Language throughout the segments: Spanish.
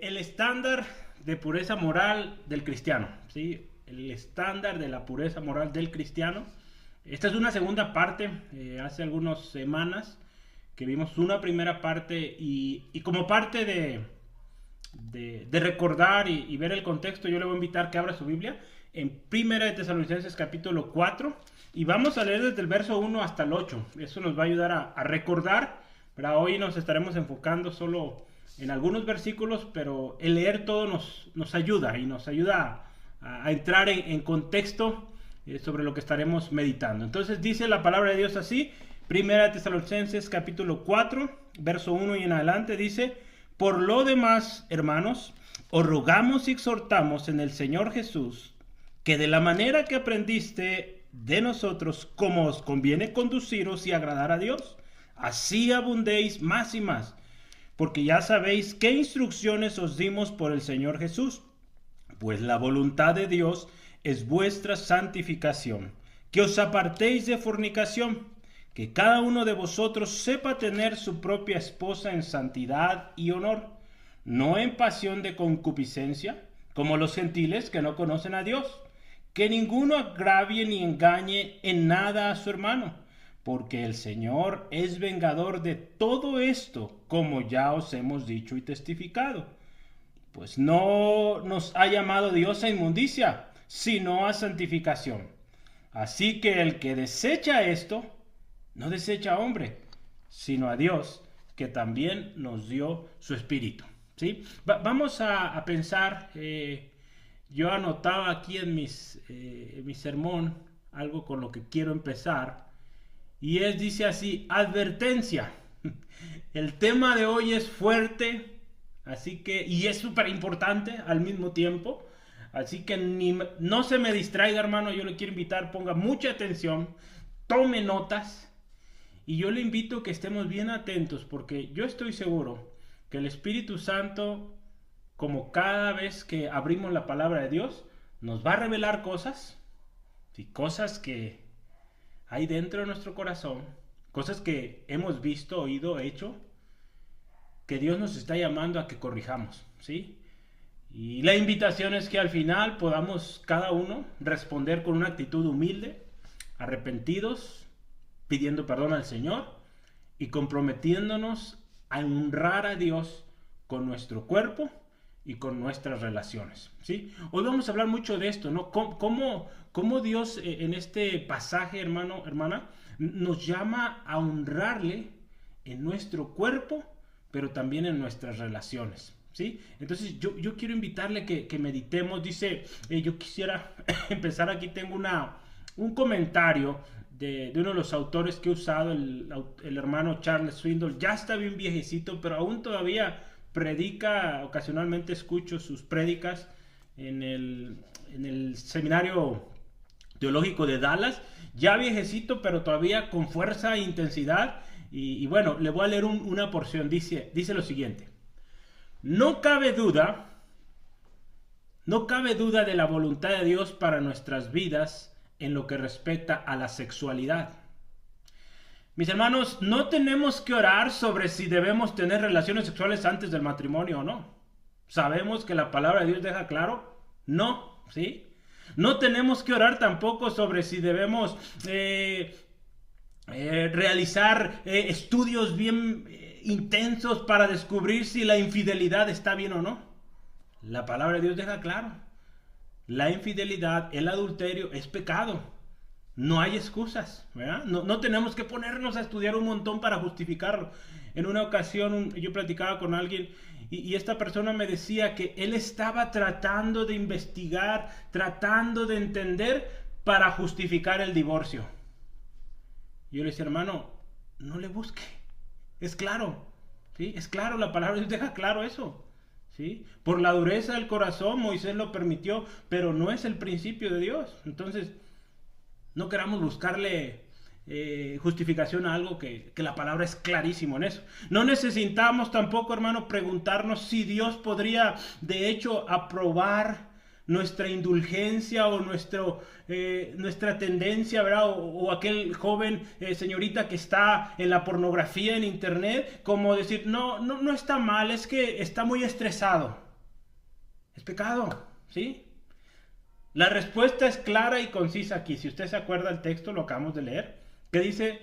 El estándar de pureza moral del cristiano, ¿sí? El estándar de la pureza moral del cristiano. Esta es una segunda parte. Hace algunas semanas que vimos una primera parte y como parte de recordar y ver el contexto, yo le voy a invitar que abra su Biblia en Primera de Tesalonicenses capítulo 4 y vamos a leer desde el verso 1 hasta el 8. Eso nos va a ayudar a recordar, ¿verdad? Hoy nos estaremos enfocando solo en algunos versículos, pero el leer todo nos ayuda y nos ayuda a entrar en contexto sobre lo que estaremos meditando. Entonces dice la palabra de Dios así, Primera de Tesalonicenses capítulo 4, verso 1 y en adelante dice: por lo demás, hermanos, os rogamos y exhortamos en el Señor Jesús, que de la manera que aprendiste de nosotros, como os conviene conduciros y agradar a Dios, así abundéis más y más, porque ya sabéis qué instrucciones os dimos por el Señor Jesús. Pues la voluntad de Dios es vuestra santificación, que os apartéis de fornicación, que cada uno de vosotros sepa tener su propia esposa en santidad y honor, no en pasión de concupiscencia, como los gentiles que no conocen a Dios, que ninguno agravie ni engañe en nada a su hermano, porque el Señor es vengador de todo esto, como ya os hemos dicho y testificado. Pues no nos ha llamado Dios a inmundicia, sino a santificación. Así que el que desecha esto, no desecha a hombre, sino a Dios, que también nos dio su Espíritu. ¿Sí? Vamos a pensar, yo anotaba aquí en mi sermón algo con lo que quiero empezar, y dice así: advertencia. El tema de hoy es fuerte, así que, y es súper importante al mismo tiempo, así que no se me distraiga, hermano. Yo le quiero invitar, ponga mucha atención, tome notas, y yo le invito a que estemos bien atentos, porque yo estoy seguro que el Espíritu Santo, como cada vez que abrimos la palabra de Dios, nos va a revelar cosas, ¿sí? Cosas que hay dentro de nuestro corazón, cosas que hemos visto, oído, hecho, que Dios nos está llamando a que corrijamos, ¿sí? Y la invitación es que al final podamos cada uno responder con una actitud humilde, arrepentidos, pidiendo perdón al Señor y comprometiéndonos a honrar a Dios con nuestro cuerpo y con nuestras relaciones, ¿sí? Hoy vamos a hablar mucho de esto, ¿no? Cómo Dios en este pasaje, hermano, hermana, nos llama a honrarle en nuestro cuerpo, pero también en nuestras relaciones, ¿sí? Entonces yo quiero invitarle que meditemos. Dice, yo quisiera empezar aquí, tengo un comentario de uno de los autores que he usado, el hermano Charles Swindoll. Ya está bien viejecito, pero aún todavía predica, ocasionalmente escucho sus prédicas en el seminario teológico de Dallas, ya viejecito, pero todavía con fuerza e intensidad. Y bueno, le voy a leer una porción. Dice lo siguiente: no cabe duda de la voluntad de Dios para nuestras vidas en lo que respecta a la sexualidad. Mis hermanos, no tenemos que orar sobre si debemos tener relaciones sexuales antes del matrimonio o no. Sabemos que la palabra de Dios deja claro, no, ¿sí? No tenemos que orar tampoco sobre si debemos realizar estudios bien intensos para descubrir si la infidelidad está bien o no. La palabra de Dios deja claro: la infidelidad, el adulterio es pecado. No hay excusas, ¿verdad? No tenemos que ponernos a estudiar un montón para justificarlo. En una ocasión yo platicaba con alguien y esta persona me decía que él estaba tratando de investigar, tratando de entender para justificar el divorcio. Yo le decía: hermano, no le busque. Es claro, ¿sí? Es claro, la palabra de Dios deja claro eso. ¿Sí? Por la dureza del corazón Moisés lo permitió, pero no es el principio de Dios. Entonces, no queramos buscarle justificación a algo que la palabra es clarísimo en eso. No necesitamos tampoco, hermano, preguntarnos si Dios podría, de hecho, aprobar nuestra indulgencia o nuestra tendencia, ¿verdad? O aquel joven, señorita que está en la pornografía en internet, como decir, no está mal, es que está muy estresado. Es pecado, ¿sí? La respuesta es clara y concisa aquí. Si usted se acuerda del texto, lo acabamos de leer, que dice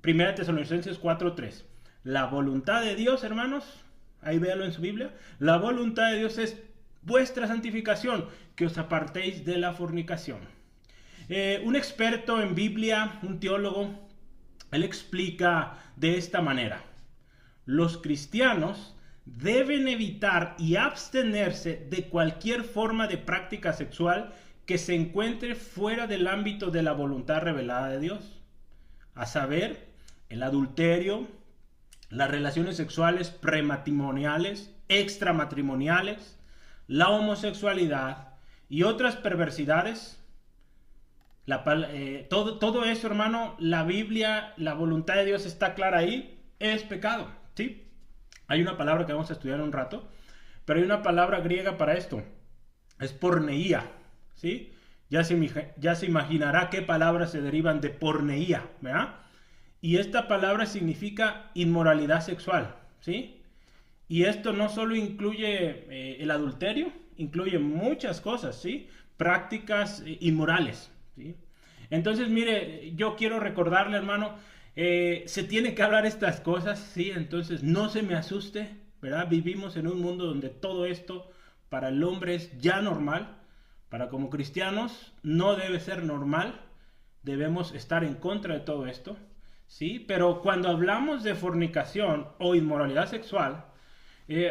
1 Tesalonicenses 4:3. La voluntad de Dios, hermanos, ahí véalo en su Biblia, la voluntad de Dios es vuestra santificación, que os apartéis de la fornicación. Un experto en Biblia, un teólogo, él explica de esta manera: los cristianos deben evitar y abstenerse de cualquier forma de práctica sexual que se encuentre fuera del ámbito de la voluntad revelada de Dios, a saber, el adulterio, las relaciones sexuales prematrimoniales, extramatrimoniales, la homosexualidad y otras perversidades. Todo eso, hermano, la Biblia, la voluntad de Dios está clara ahí, es pecado, ¿sí? Hay una palabra que vamos a estudiar en un rato, pero hay una palabra griega para esto, es porneía, ¿sí? Ya se imaginará qué palabras se derivan de porneía, ¿verdad? Y esta palabra significa inmoralidad sexual, ¿sí? Y esto no solo incluye el adulterio, incluye muchas cosas, ¿sí? Prácticas inmorales, ¿sí? Entonces, mire, yo quiero recordarle, hermano, se tiene que hablar estas cosas, ¿sí? Entonces, no se me asuste, ¿verdad? Vivimos en un mundo donde todo esto para el hombre es ya normal. Para como cristianos no debe ser normal. Debemos estar en contra de todo esto, ¿sí? Pero cuando hablamos de fornicación o inmoralidad sexual,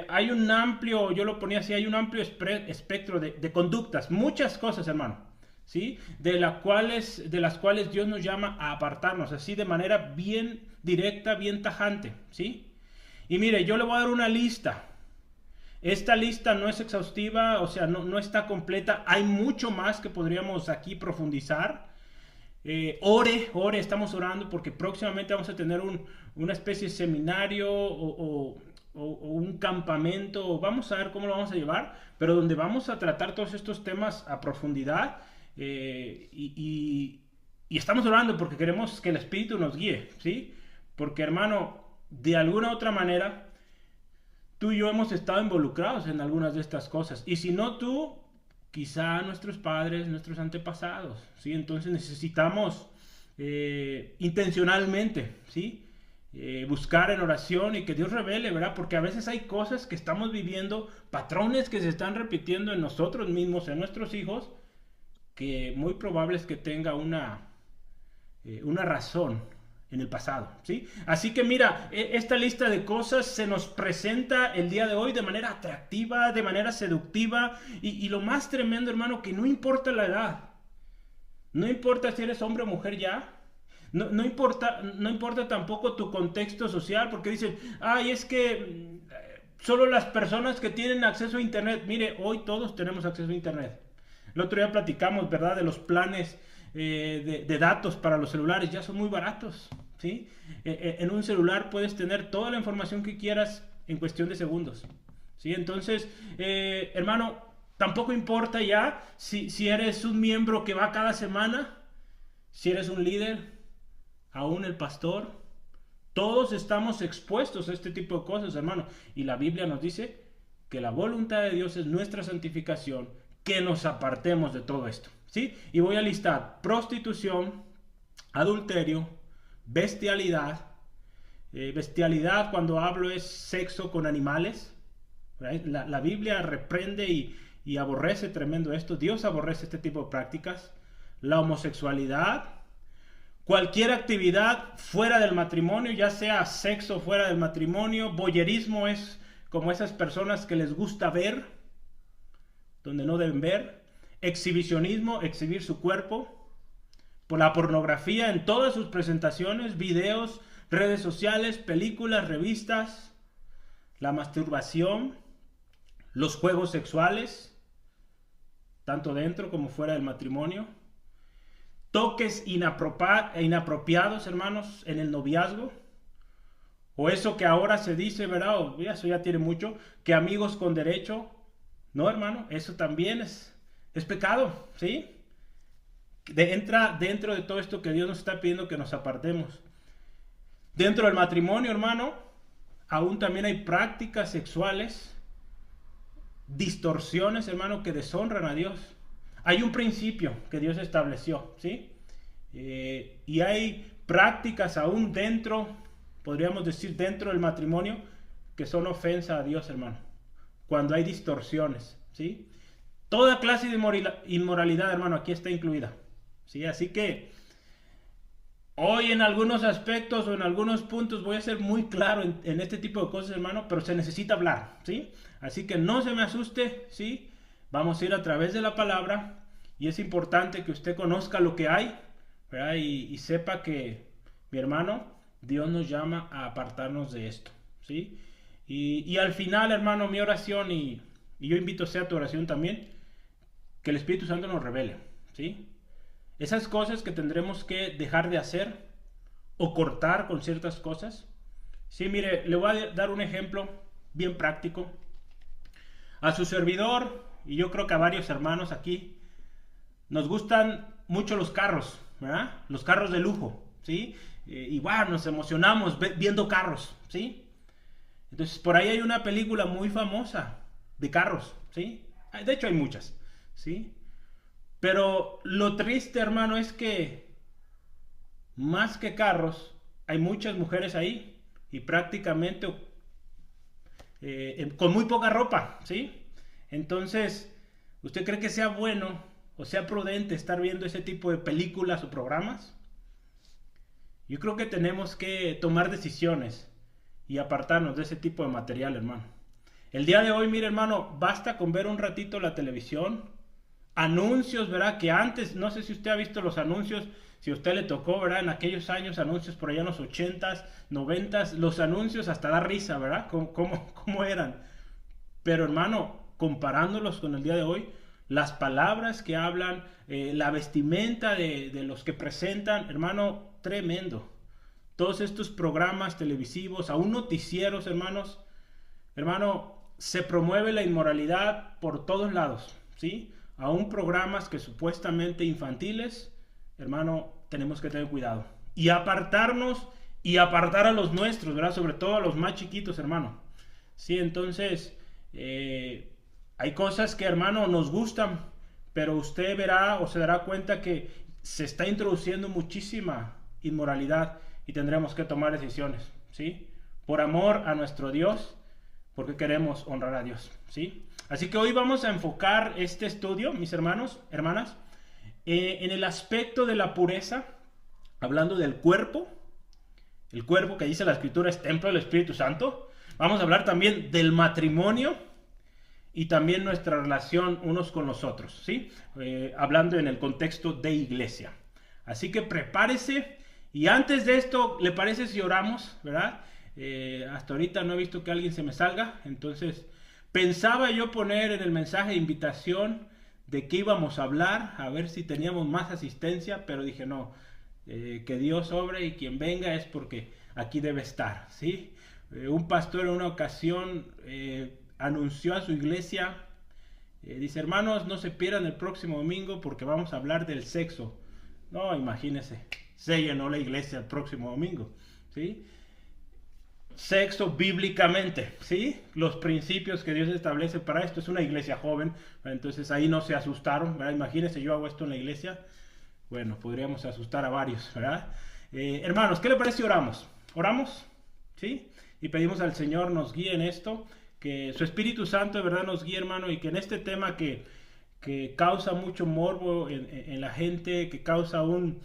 hay un amplio, yo lo ponía así, hay un amplio espectro de conductas, muchas cosas, hermano, ¿sí? De las cuales Dios nos llama a apartarnos, así de manera bien directa, bien tajante, ¿sí? Y mire, yo le voy a dar una lista. Esta lista no es exhaustiva, o sea, no está completa. Hay mucho más que podríamos aquí profundizar. Ore, estamos orando porque próximamente vamos a tener una especie de seminario o un campamento, vamos a ver cómo lo vamos a llevar, pero donde vamos a tratar todos estos temas a profundidad, y estamos orando porque queremos que el Espíritu nos guíe, ¿sí? Porque, hermano, de alguna u otra manera, tú y yo hemos estado involucrados en algunas de estas cosas, y si no tú, quizá nuestros padres, nuestros antepasados, ¿sí? Entonces necesitamos intencionalmente, ¿sí? Buscar en oración y que Dios revele, ¿verdad? Porque a veces hay cosas que estamos viviendo, patrones que se están repitiendo en nosotros mismos, en nuestros hijos, que muy probable es que tenga una razón en el pasado, ¿sí? Así que mira, esta lista de cosas se nos presenta el día de hoy de manera atractiva, de manera seductiva, y lo más tremendo, hermano, que no importa la edad, no importa si eres hombre o mujer ya, no importa tampoco tu contexto social, porque dicen, ay, es que solo las personas que tienen acceso a internet. Mire, hoy todos tenemos acceso a internet. El otro día platicamos, ¿verdad?, de los planes de datos para los celulares. Ya son muy baratos, ¿sí? En un celular puedes tener toda la información que quieras en cuestión de segundos, ¿sí? Entonces, hermano, tampoco importa ya si eres un miembro que va cada semana, si eres un líder, aún el pastor. Todos estamos expuestos a este tipo de cosas, hermano. Y la Biblia nos dice que la voluntad de Dios es nuestra santificación, que nos apartemos de todo esto, ¿sí? Y voy a listar prostitución, adulterio, bestialidad. Bestialidad, cuando hablo, es sexo con animales. La Biblia reprende y aborrece tremendo esto. Dios aborrece este tipo de prácticas. La homosexualidad, cualquier actividad fuera del matrimonio, ya sea sexo fuera del matrimonio. Voyerismo es como esas personas que les gusta ver donde no deben ver. Exhibicionismo, exhibir su cuerpo. Por la pornografía en todas sus presentaciones, videos, redes sociales, películas, revistas. La masturbación, los juegos sexuales, tanto dentro como fuera del matrimonio. Toques inapropiados, hermanos, en el noviazgo. O eso que ahora se dice, ¿verdad? O eso ya tiene mucho, que amigos con derecho. No, hermano, eso también es pecado, ¿sí? Entra dentro de todo esto que Dios nos está pidiendo que nos apartemos. Dentro del matrimonio, hermano, aún también hay prácticas sexuales distorsiones, hermano, que deshonran a Dios. Hay un principio que Dios estableció, ¿sí? Y hay prácticas aún dentro, podríamos decir dentro del matrimonio, que son ofensa a Dios, hermano. Cuando hay distorsiones, ¿sí? Toda clase de inmoralidad, hermano, aquí está incluida, ¿sí? Así que hoy en algunos aspectos o en algunos puntos voy a ser muy claro en este tipo de cosas, hermano, pero se necesita hablar, ¿sí? Así que no se me asuste, ¿sí? Vamos a ir a través de la palabra y es importante que usted conozca lo que hay, ¿verdad? Y sepa que, mi hermano, Dios nos llama a apartarnos de esto, ¿sí? Y al final, hermano, mi oración, y yo invito a tu oración también, que el Espíritu Santo nos revele, ¿sí? Esas cosas que tendremos que dejar de hacer o cortar con ciertas cosas. Sí, mire, le voy a dar un ejemplo bien práctico. A su servidor, y yo creo que a varios hermanos aquí, nos gustan mucho los carros, ¿verdad? Los carros de lujo, ¿sí? Igual nos emocionamos viendo carros, ¿sí? Entonces, por ahí hay una película muy famosa de carros, ¿sí? De hecho, hay muchas, ¿sí? Pero lo triste, hermano, es que más que carros, hay muchas mujeres ahí y prácticamente con muy poca ropa, ¿sí? Entonces, ¿usted cree que sea bueno o sea prudente estar viendo ese tipo de películas o programas? Yo creo que tenemos que tomar decisiones y apartarnos de ese tipo de material, hermano. El día de hoy, mire, hermano, basta con ver un ratito la televisión, anuncios, ¿verdad? Que antes, no sé si usted ha visto los anuncios, si a usted le tocó, ¿verdad? En aquellos años, anuncios por allá en los 80s, 90s, los anuncios hasta da risa, ¿verdad? ¿Cómo eran? Pero, hermano, comparándolos con el día de hoy, las palabras que hablan, la vestimenta de los que presentan, hermano, tremendo. Todos estos programas televisivos, aún noticieros, hermano, se promueve la inmoralidad por todos lados, ¿sí? Aún programas que supuestamente infantiles, hermano, tenemos que tener cuidado. Y apartarnos y apartar a los nuestros, ¿verdad? Sobre todo a los más chiquitos, hermano. Sí, entonces, hay cosas que, hermano, nos gustan, pero usted verá o se dará cuenta que se está introduciendo muchísima inmoralidad y tendremos que tomar decisiones, ¿sí? Por amor a nuestro Dios, porque queremos honrar a Dios, ¿sí? Así que hoy vamos a enfocar este estudio, mis hermanos, hermanas, en el aspecto de la pureza, hablando del cuerpo. El cuerpo, que dice la Escritura, es templo del Espíritu Santo. Vamos a hablar también del matrimonio y también nuestra relación unos con los otros, ¿sí? Hablando en el contexto de iglesia. Así que prepárese. Y antes de esto, ¿le parece si oramos, verdad? Hasta ahorita no he visto que alguien se me salga. Entonces, pensaba yo poner en el mensaje de invitación de qué íbamos a hablar, a ver si teníamos más asistencia, pero dije no, que Dios obre y quien venga es porque aquí debe estar, ¿sí? Un pastor en una ocasión anunció a su iglesia, dice, hermanos, no se pierdan el próximo domingo porque vamos a hablar del sexo. No, imagínense, se llenó la iglesia el próximo domingo, ¿sí? Sexo bíblicamente, ¿sí? Los principios que Dios establece para esto. Es una iglesia joven, entonces ahí no se asustaron, ¿verdad? Imagínense, yo hago esto en la iglesia, bueno, podríamos asustar a varios, ¿verdad? Hermanos, ¿qué le parece si oramos? ¿Oramos? ¿Sí? Y pedimos al Señor nos guíe en esto, que su Espíritu Santo de verdad nos guíe, hermano, y que en este tema que causa mucho morbo en la gente, que causa aún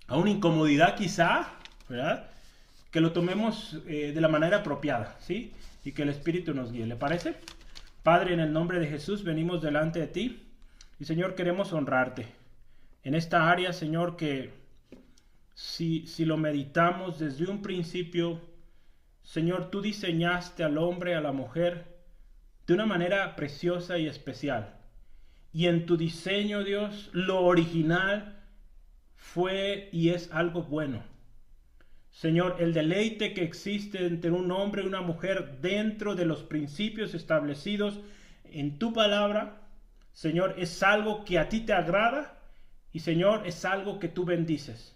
incomodidad quizá, ¿verdad? Que lo tomemos de la manera apropiada, ¿sí? Y que el Espíritu nos guíe, ¿le parece? Padre, en el nombre de Jesús venimos delante de ti y, Señor, queremos honrarte en esta área, Señor, que si lo meditamos desde un principio, Señor, tú diseñaste al hombre, a la mujer, de una manera preciosa y especial. Y en tu diseño, Dios, lo original fue y es algo bueno. Señor, el deleite que existe entre un hombre y una mujer dentro de los principios establecidos en tu palabra, Señor, es algo que a ti te agrada y, Señor, es algo que tú bendices.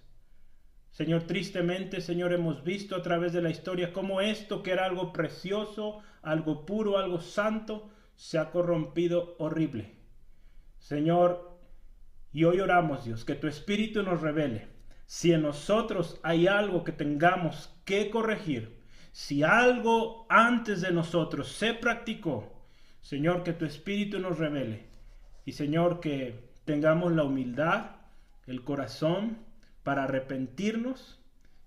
Señor, tristemente, Señor, hemos visto a través de la historia cómo esto, que era algo precioso, algo puro, algo santo, se ha corrompido horrible. Señor, y hoy oramos, Dios, que tu Espíritu nos revele si en nosotros hay algo que tengamos que corregir, si algo antes de nosotros se practicó. Señor, que tu Espíritu nos revele. Y Señor, que tengamos la humildad, el corazón para arrepentirnos.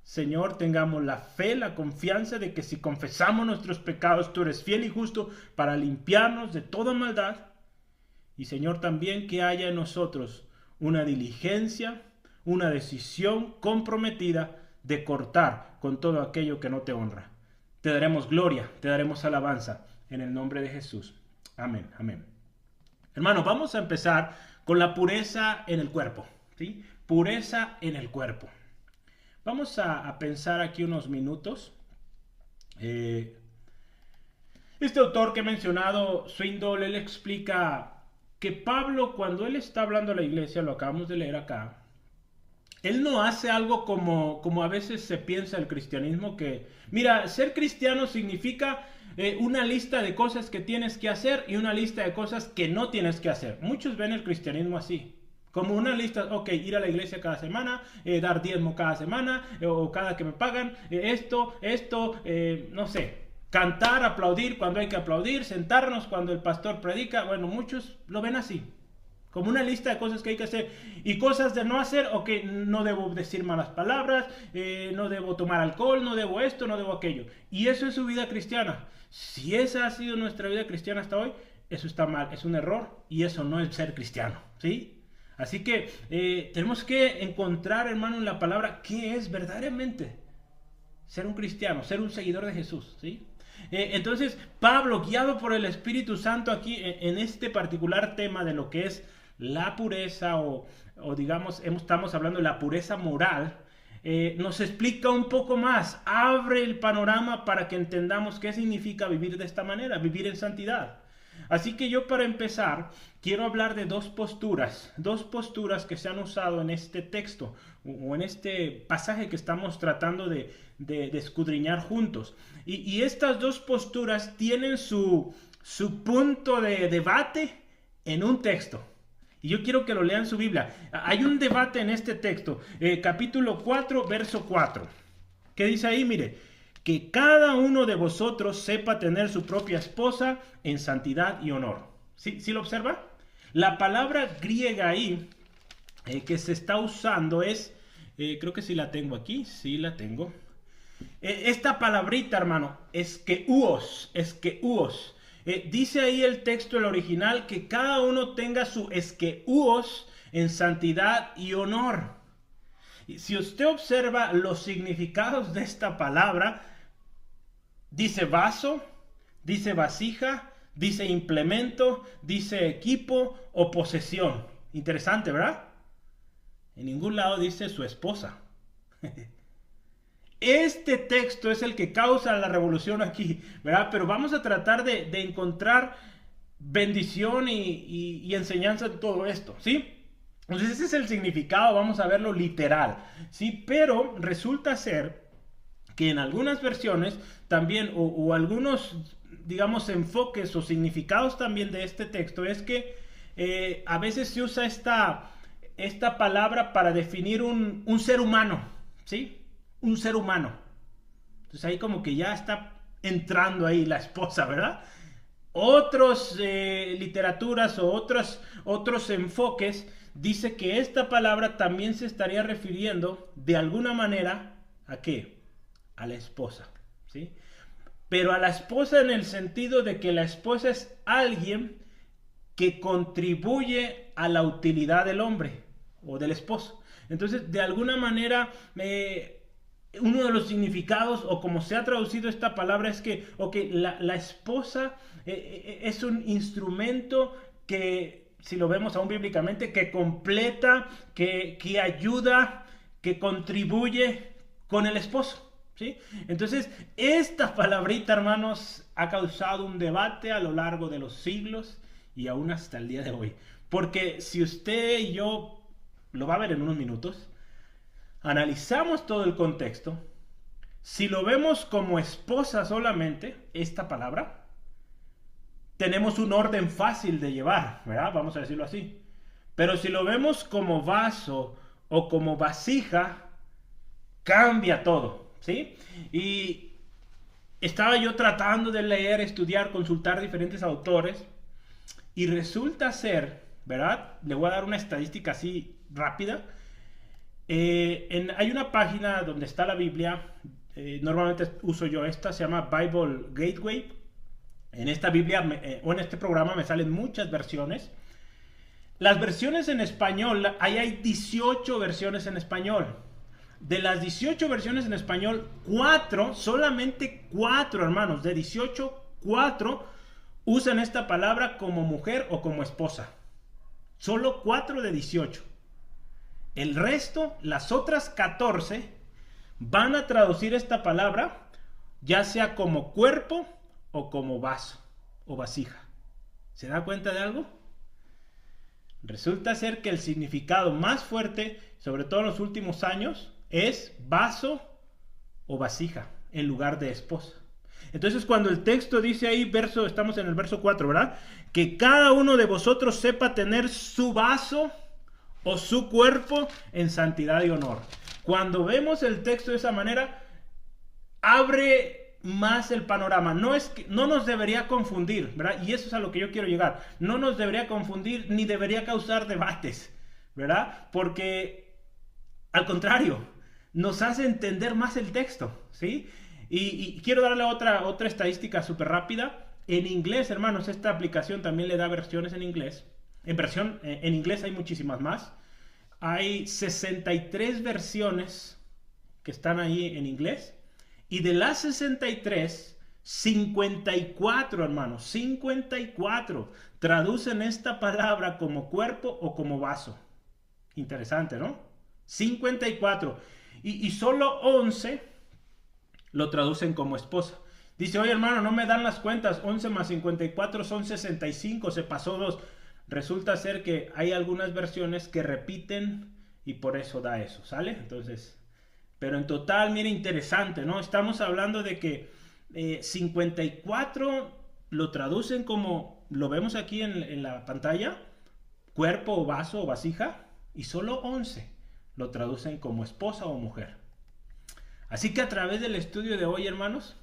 Señor, tengamos la fe, la confianza de que si confesamos nuestros pecados, tú eres fiel y justo para limpiarnos de toda maldad. Y Señor, también que haya en nosotros una diligencia, una decisión comprometida de cortar con todo aquello que no te honra. Te daremos gloria, te daremos alabanza en el nombre de Jesús. Amén, amén. Hermano, vamos a empezar con la pureza en el cuerpo, ¿sí? Pureza en el cuerpo. Vamos a pensar aquí unos minutos. Este autor que he mencionado, Swindoll, él explica que Pablo, cuando él está hablando a la iglesia, lo acabamos de leer acá, él no hace algo como a veces se piensa el cristianismo, que, mira, ser cristiano significa una lista de cosas que tienes que hacer y una lista de cosas que no tienes que hacer. Muchos ven el cristianismo así. Como una lista, ok, ir a la iglesia cada semana, dar diezmo cada semana, o cada que me pagan, no sé, cantar, aplaudir cuando hay que aplaudir, sentarnos cuando el pastor predica. Bueno, muchos lo ven así, como una lista de cosas que hay que hacer, y cosas de no hacer, ok, no debo decir malas palabras, no debo tomar alcohol, no debo esto, no debo aquello. Y eso es su vida cristiana. Si esa ha sido nuestra vida cristiana hasta hoy, eso está mal, es un error, y eso no es ser cristiano, ¿sí? Así que tenemos que encontrar, hermano, en la palabra qué es verdaderamente ser un cristiano, ser un seguidor de Jesús, ¿sí? Entonces, Pablo, guiado por el Espíritu Santo aquí en este particular tema de lo que es la pureza o digamos, estamos hablando de la pureza moral, nos explica un poco más, abre el panorama para que entendamos qué significa vivir de esta manera, vivir en santidad. Así que yo, para empezar, quiero hablar de dos posturas que se han usado en este texto o en este pasaje que estamos tratando de escudriñar juntos. Y estas dos posturas tienen su punto de debate en un texto. Y yo quiero que lo lean su Biblia. Hay un debate en este texto, capítulo 4, verso 4. ¿Qué dice ahí? Mire. Que cada uno de vosotros sepa tener su propia esposa en santidad y honor. ¿Sí lo observa? La palabra griega ahí que se está usando es, creo que sí la tengo aquí, sí la tengo. Esta palabrita, hermano, esqueuos. Dice ahí el texto, el original, que cada uno tenga su esqueuos en santidad y honor. Y si usted observa los significados de esta palabra, dice vaso, dice vasija, dice implemento, dice equipo o posesión. Interesante, ¿verdad? En ningún lado dice su esposa. Este texto es el que causa la revolución aquí, ¿verdad? Pero vamos a tratar de encontrar bendición y enseñanza de todo esto, ¿sí? Entonces ese es el significado, vamos a verlo literal, ¿sí? Pero resulta ser que en algunas versiones también, o algunos, digamos, enfoques o significados también de este texto, es que a veces se usa esta palabra para definir un ser humano, ¿sí? Un ser humano. Entonces ahí como que ya está entrando ahí la esposa, ¿verdad? Otros literaturas o otros enfoques dice que esta palabra también se estaría refiriendo de alguna manera ¿a qué? A la esposa, ¿sí? Pero a la esposa en el sentido de que la esposa es alguien que contribuye a la utilidad del hombre o del esposo. Entonces, de alguna manera, uno de los significados o como se ha traducido esta palabra es que la esposa es un instrumento que, si lo vemos aún bíblicamente, que completa, que ayuda, que contribuye con el esposo, ¿sí? Entonces, esta palabrita, hermanos, ha causado un debate a lo largo de los siglos y aún hasta el día de hoy. Porque si usted y yo, lo va a ver en unos minutos, analizamos todo el contexto, si lo vemos como esposa solamente, esta palabra, tenemos un orden fácil de llevar, ¿verdad? Vamos a decirlo así. Pero si lo vemos como vaso o como vasija, cambia todo, ¿sí? Y estaba yo tratando de leer, estudiar, consultar diferentes autores y resulta ser, ¿verdad? Le voy a dar una estadística así rápida. Hay una página donde está la Biblia, normalmente uso yo esta, se llama Bible Gateway. En esta Biblia o en este programa me salen muchas versiones. Las versiones en español, ahí hay 18 versiones en español. De las 18 versiones en español, solamente 4 hermanos, de 18, 4 usan esta palabra como mujer o como esposa. Solo 4 de 18. El resto, las otras 14, van a traducir esta palabra ya sea como cuerpo o como vaso o vasija. ¿Se da cuenta de algo? Resulta ser que el significado más fuerte, sobre todo en los últimos años, es vaso o vasija en lugar de esposa. Entonces cuando el texto dice ahí, estamos en el verso 4, ¿verdad? Que cada uno de vosotros sepa tener su vaso o su cuerpo en santidad y honor. Cuando vemos el texto de esa manera, abre más el panorama. No nos debería confundir, ¿verdad? Y eso es a lo que yo quiero llegar. No nos debería confundir ni debería causar debates, ¿verdad? Porque al contrario, nos hace entender más el texto, ¿sí? Y quiero darle otra estadística súper rápida. En inglés, hermanos, esta aplicación también le da versiones en inglés. En inglés hay muchísimas más. Hay 63 versiones que están ahí en inglés. Y de las 63, 54, hermanos, 54 traducen esta palabra como cuerpo o como vaso. Interesante, ¿no? 54. Y solo 11 lo traducen como esposa. Dice, oye hermano, no me dan las cuentas. 11 más 54 son 65, se pasó 2. Resulta ser que hay algunas versiones que repiten y por eso da eso, ¿sale? Entonces... Pero en total, mire, interesante, ¿no? Estamos hablando de que 54 lo traducen como, lo vemos aquí en la pantalla, cuerpo o vaso o vasija, y solo 11 lo traducen como esposa o mujer. Así que a través del estudio de hoy, hermanos,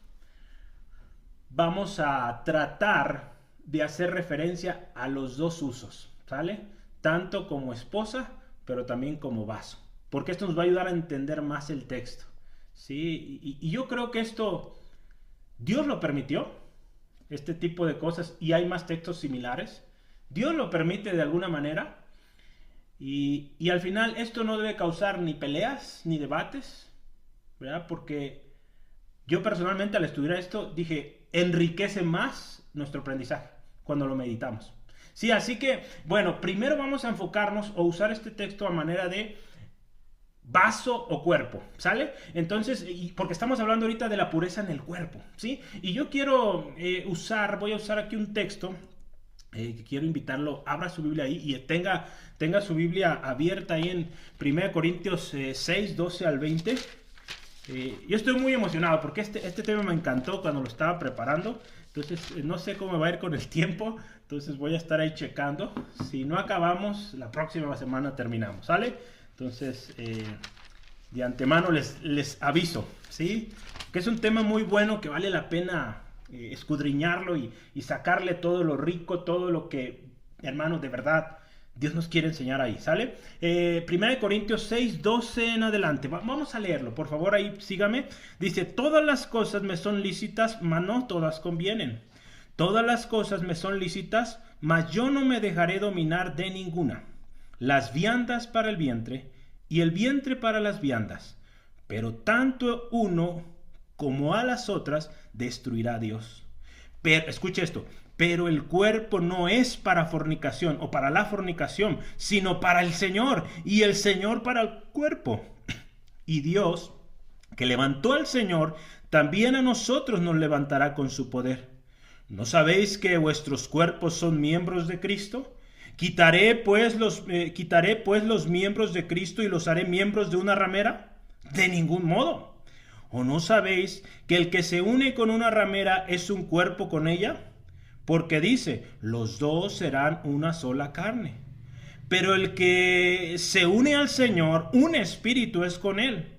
vamos a tratar de hacer referencia a los dos usos, ¿sale? Tanto como esposa, pero también como vaso. Porque esto nos va a ayudar a entender más el texto, ¿sí? Y yo creo que esto, Dios lo permitió, este tipo de cosas, y hay más textos similares. Dios lo permite de alguna manera, y al final esto no debe causar ni peleas, ni debates, ¿verdad? Porque yo personalmente al estudiar esto, dije, enriquece más nuestro aprendizaje cuando lo meditamos. Sí, así que, bueno, primero vamos a enfocarnos o usar este texto a manera de vaso o cuerpo, ¿sale? Entonces, porque estamos hablando ahorita de la pureza en el cuerpo, ¿sí? Y yo quiero voy a usar aquí un texto que quiero invitarlo, abra su Biblia ahí y tenga su Biblia abierta ahí en 1 Corintios 6, 12 al 20. Yo estoy muy emocionado porque este tema me encantó cuando lo estaba preparando. Entonces, no sé cómo me va a ir con el tiempo. Entonces, voy a estar ahí checando. Si no acabamos, la próxima semana terminamos, ¿sale? Entonces, de antemano les aviso, ¿sí? Que es un tema muy bueno que vale la pena escudriñarlo y sacarle todo lo rico, todo lo que, hermanos, de verdad, Dios nos quiere enseñar ahí, ¿sale? 1 Corintios 6, 12 en adelante. Vamos a leerlo, por favor, ahí sígame. Dice, todas las cosas me son lícitas, mas no todas convienen. Todas las cosas me son lícitas, mas yo no me dejaré dominar de ninguna. Las viandas para el vientre y el vientre para las viandas, pero tanto uno como a las otras destruirá Dios. Pero, escuche esto, pero el cuerpo no es para fornicación o para la fornicación, sino para el Señor, y el Señor para el cuerpo. Y Dios, que levantó al Señor, también a nosotros nos levantará con su poder. ¿No sabéis que vuestros cuerpos son miembros de Cristo? ¿Quitaré pues los miembros de Cristo y los haré miembros de una ramera? De ningún modo. ¿O no sabéis que el que se une con una ramera es un cuerpo con ella? porque dice, los dos serán una sola carne. Pero el que se une al Señor, un espíritu es con él.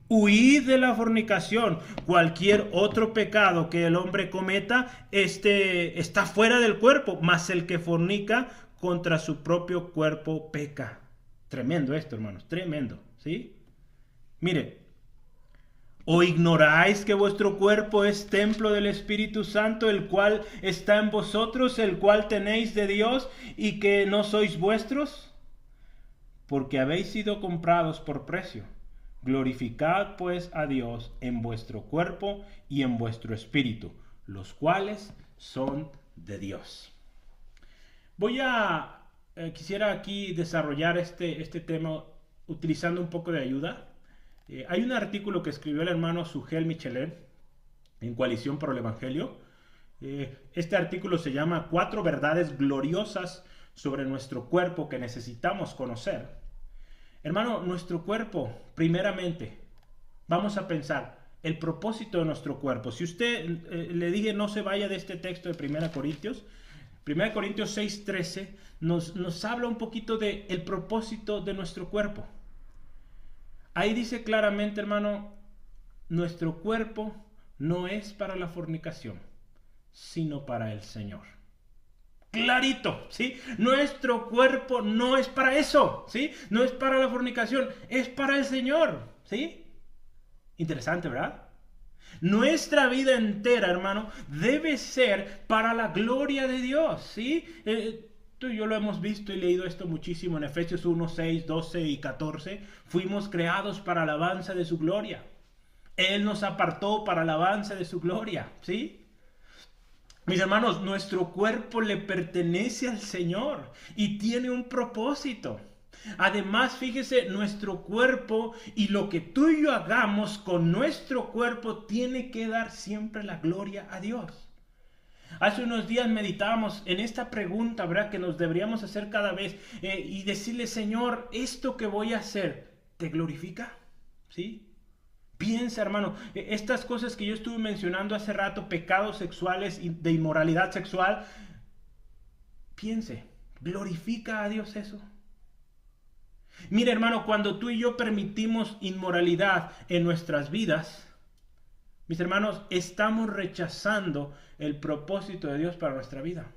Huid de la fornicación. Cualquier otro pecado que el hombre cometa, está fuera del cuerpo, mas el que fornica contra su propio cuerpo peca. Tremendo esto, hermanos, tremendo, ¿sí? Mire, ¿o ignoráis que vuestro cuerpo es templo del Espíritu Santo, el cual está en vosotros, el cual tenéis de Dios, y que no sois vuestros? Porque habéis sido comprados por precio. Glorificad pues a Dios en vuestro cuerpo y en vuestro espíritu, los cuales son de Dios. Quisiera aquí desarrollar este tema utilizando un poco de ayuda. Hay un artículo que escribió el hermano Sugel Michelet en Coalición por el Evangelio. Este artículo se llama 4 verdades gloriosas sobre nuestro cuerpo que necesitamos conocer. Hermano, nuestro cuerpo, primeramente, vamos a pensar el propósito de nuestro cuerpo. Si usted le dije no se vaya de este texto de 1 Corintios 6:13 nos habla un poquito del propósito de nuestro cuerpo. Ahí dice claramente, hermano, nuestro cuerpo no es para la fornicación, sino para el Señor. Clarito, ¿sí? Nuestro cuerpo no es para eso, ¿sí? No es para la fornicación, es para el Señor, ¿sí? Interesante, ¿verdad? Nuestra vida entera, hermano, debe ser para la gloria de Dios, ¿sí? Tú y yo lo hemos visto y leído esto muchísimo en Efesios 1, 6, 12 y 14. Fuimos creados para alabanza de su gloria. Él nos apartó para alabanza de su gloria, ¿sí? Mis hermanos, nuestro cuerpo le pertenece al Señor y tiene un propósito. Además, fíjese, nuestro cuerpo y lo que tú y yo hagamos con nuestro cuerpo tiene que dar siempre la gloria a Dios. Hace unos días meditábamos en esta pregunta, ¿verdad?, que nos deberíamos hacer cada vez y decirle, Señor, ¿esto que voy a hacer te glorifica? ¿Sí? Piensa, hermano, estas cosas que yo estuve mencionando hace rato, pecados sexuales, de inmoralidad sexual, piense, ¿glorifica a Dios eso? Mira, hermano, cuando tú y yo permitimos inmoralidad en nuestras vidas, mis hermanos, estamos rechazando el propósito de Dios para nuestra vida.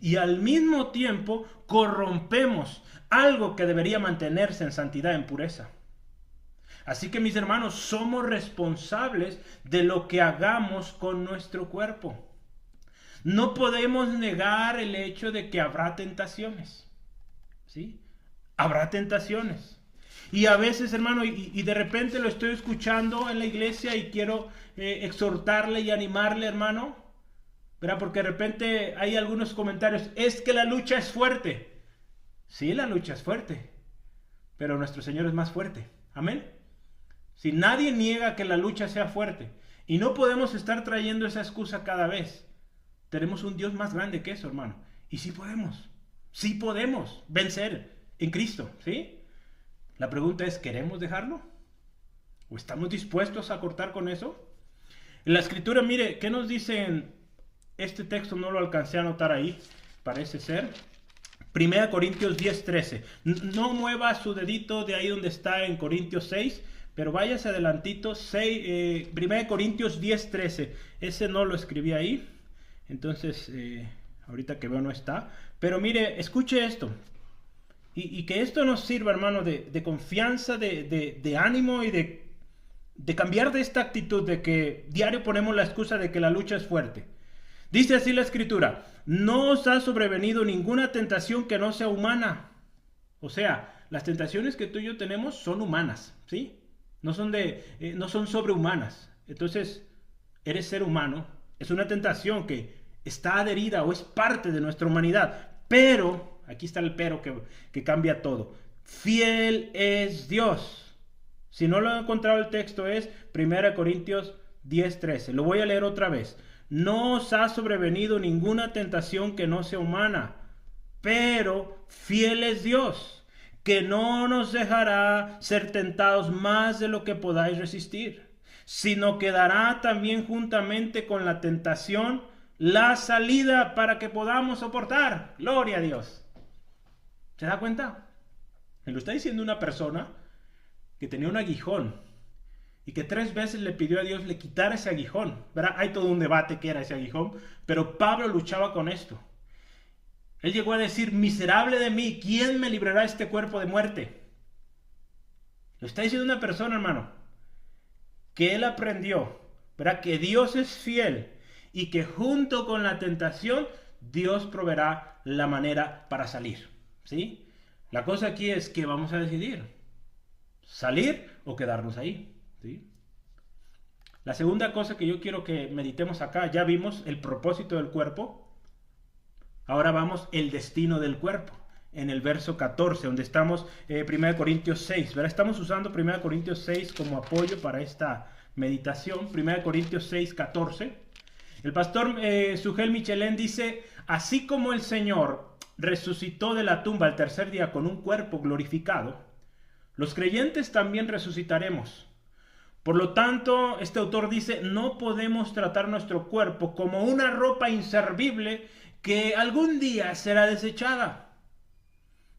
Y al mismo tiempo corrompemos algo que debería mantenerse en santidad, en pureza. Así que, mis hermanos, somos responsables de lo que hagamos con nuestro cuerpo. No podemos negar el hecho de que habrá tentaciones, ¿sí? Habrá tentaciones. Y a veces, hermano, y de repente lo estoy escuchando en la iglesia y quiero exhortarle y animarle, hermano, ¿verdad? Porque de repente hay algunos comentarios, es que la lucha es fuerte. Sí, la lucha es fuerte, pero nuestro Señor es más fuerte. Amén. Si nadie niega que la lucha sea fuerte, y no podemos estar trayendo esa excusa cada vez. Tenemos un Dios más grande que eso, hermano. Y sí podemos vencer en Cristo, ¿sí? La pregunta es, ¿queremos dejarlo? ¿O estamos dispuestos a cortar con eso? En la escritura, mire, ¿qué nos dice en este texto? No lo alcancé a anotar ahí, parece ser. 1 Corintios 10:13. No mueva su dedito de ahí donde está en Corintios 6, pero váyase adelantito, 1 Corintios 10:13. Ese no lo escribí ahí, entonces ahorita que veo no está. Pero mire, escuche esto. Y que esto nos sirva, hermano, de confianza, de ánimo y de cambiar de esta actitud de que diario ponemos la excusa de que la lucha es fuerte. Dice así la escritura, no os ha sobrevenido ninguna tentación que no sea humana. O sea, las tentaciones que tú y yo tenemos son humanas, ¿sí? No son sobrehumanas. Entonces, eres ser humano, es una tentación que está adherida o es parte de nuestra humanidad. Pero, aquí está el pero que cambia todo. Fiel es Dios. Si no lo he encontrado el texto es 1 Corintios 10:13. Lo voy a leer otra vez. No os ha sobrevenido ninguna tentación que no sea humana, pero fiel es Dios, que no nos dejará ser tentados más de lo que podáis resistir, sino que dará también juntamente con la tentación la salida para que podamos soportar. Gloria a Dios. ¿Se da cuenta? Me lo está diciendo una persona que tenía un aguijón y que 3 veces le pidió a Dios le quitara ese aguijón, ¿verdad? Hay todo un debate qué era ese aguijón, pero Pablo luchaba con esto. Él llegó a decir, miserable de mí, ¿quién me librará de este cuerpo de muerte? Lo está diciendo una persona, hermano, que él aprendió, ¿verdad? Que Dios es fiel y que junto con la tentación, Dios proveerá la manera para salir, ¿sí? La cosa aquí es que vamos a decidir, salir o quedarnos ahí, ¿sí? La segunda cosa que yo quiero que meditemos acá, ya vimos el propósito del cuerpo, ahora vamos el destino del cuerpo. En el verso 14, donde estamos, 1 Corintios 6, ¿verdad? Estamos usando 1 Corintios 6 como apoyo para esta meditación. 1 Corintios 6, 14. El pastor Sugel Michelén dice, así como el Señor resucitó de la tumba al tercer día con un cuerpo glorificado, los creyentes también resucitaremos. Por lo tanto, este autor dice, no podemos tratar nuestro cuerpo como una ropa inservible que algún día será desechada.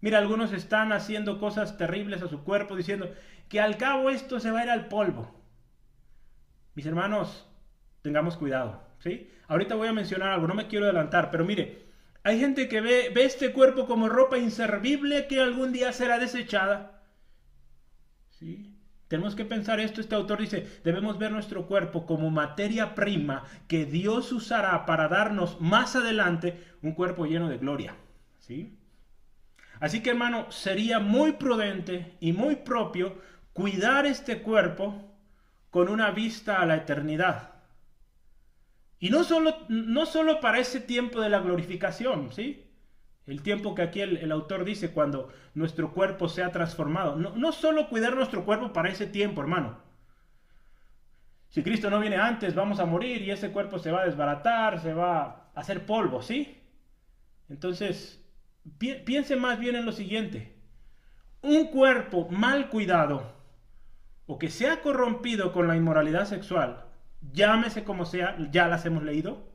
Mira, algunos están haciendo cosas terribles a su cuerpo diciendo que al cabo esto se va a ir al polvo. Mis hermanos, tengamos cuidado, ¿sí? Ahorita voy a mencionar algo, no me quiero adelantar, pero mire, hay gente que ve este cuerpo como ropa inservible que algún día será desechada, ¿sí? Tenemos que pensar esto. Este autor dice, debemos ver nuestro cuerpo como materia prima que Dios usará para darnos más adelante un cuerpo lleno de gloria, ¿sí? Así que, hermano, sería muy prudente y muy propio cuidar este cuerpo con una vista a la eternidad. Y no solo para ese tiempo de la glorificación, ¿sí? El tiempo que aquí el autor dice cuando nuestro cuerpo sea transformado. No solo cuidar nuestro cuerpo para ese tiempo, hermano. Si Cristo no viene antes, vamos a morir y ese cuerpo se va a desbaratar, se va a hacer polvo, ¿sí? Entonces, piense más bien en lo siguiente. Un cuerpo mal cuidado o que sea corrompido con la inmoralidad sexual, llámese como sea, ya las hemos leído,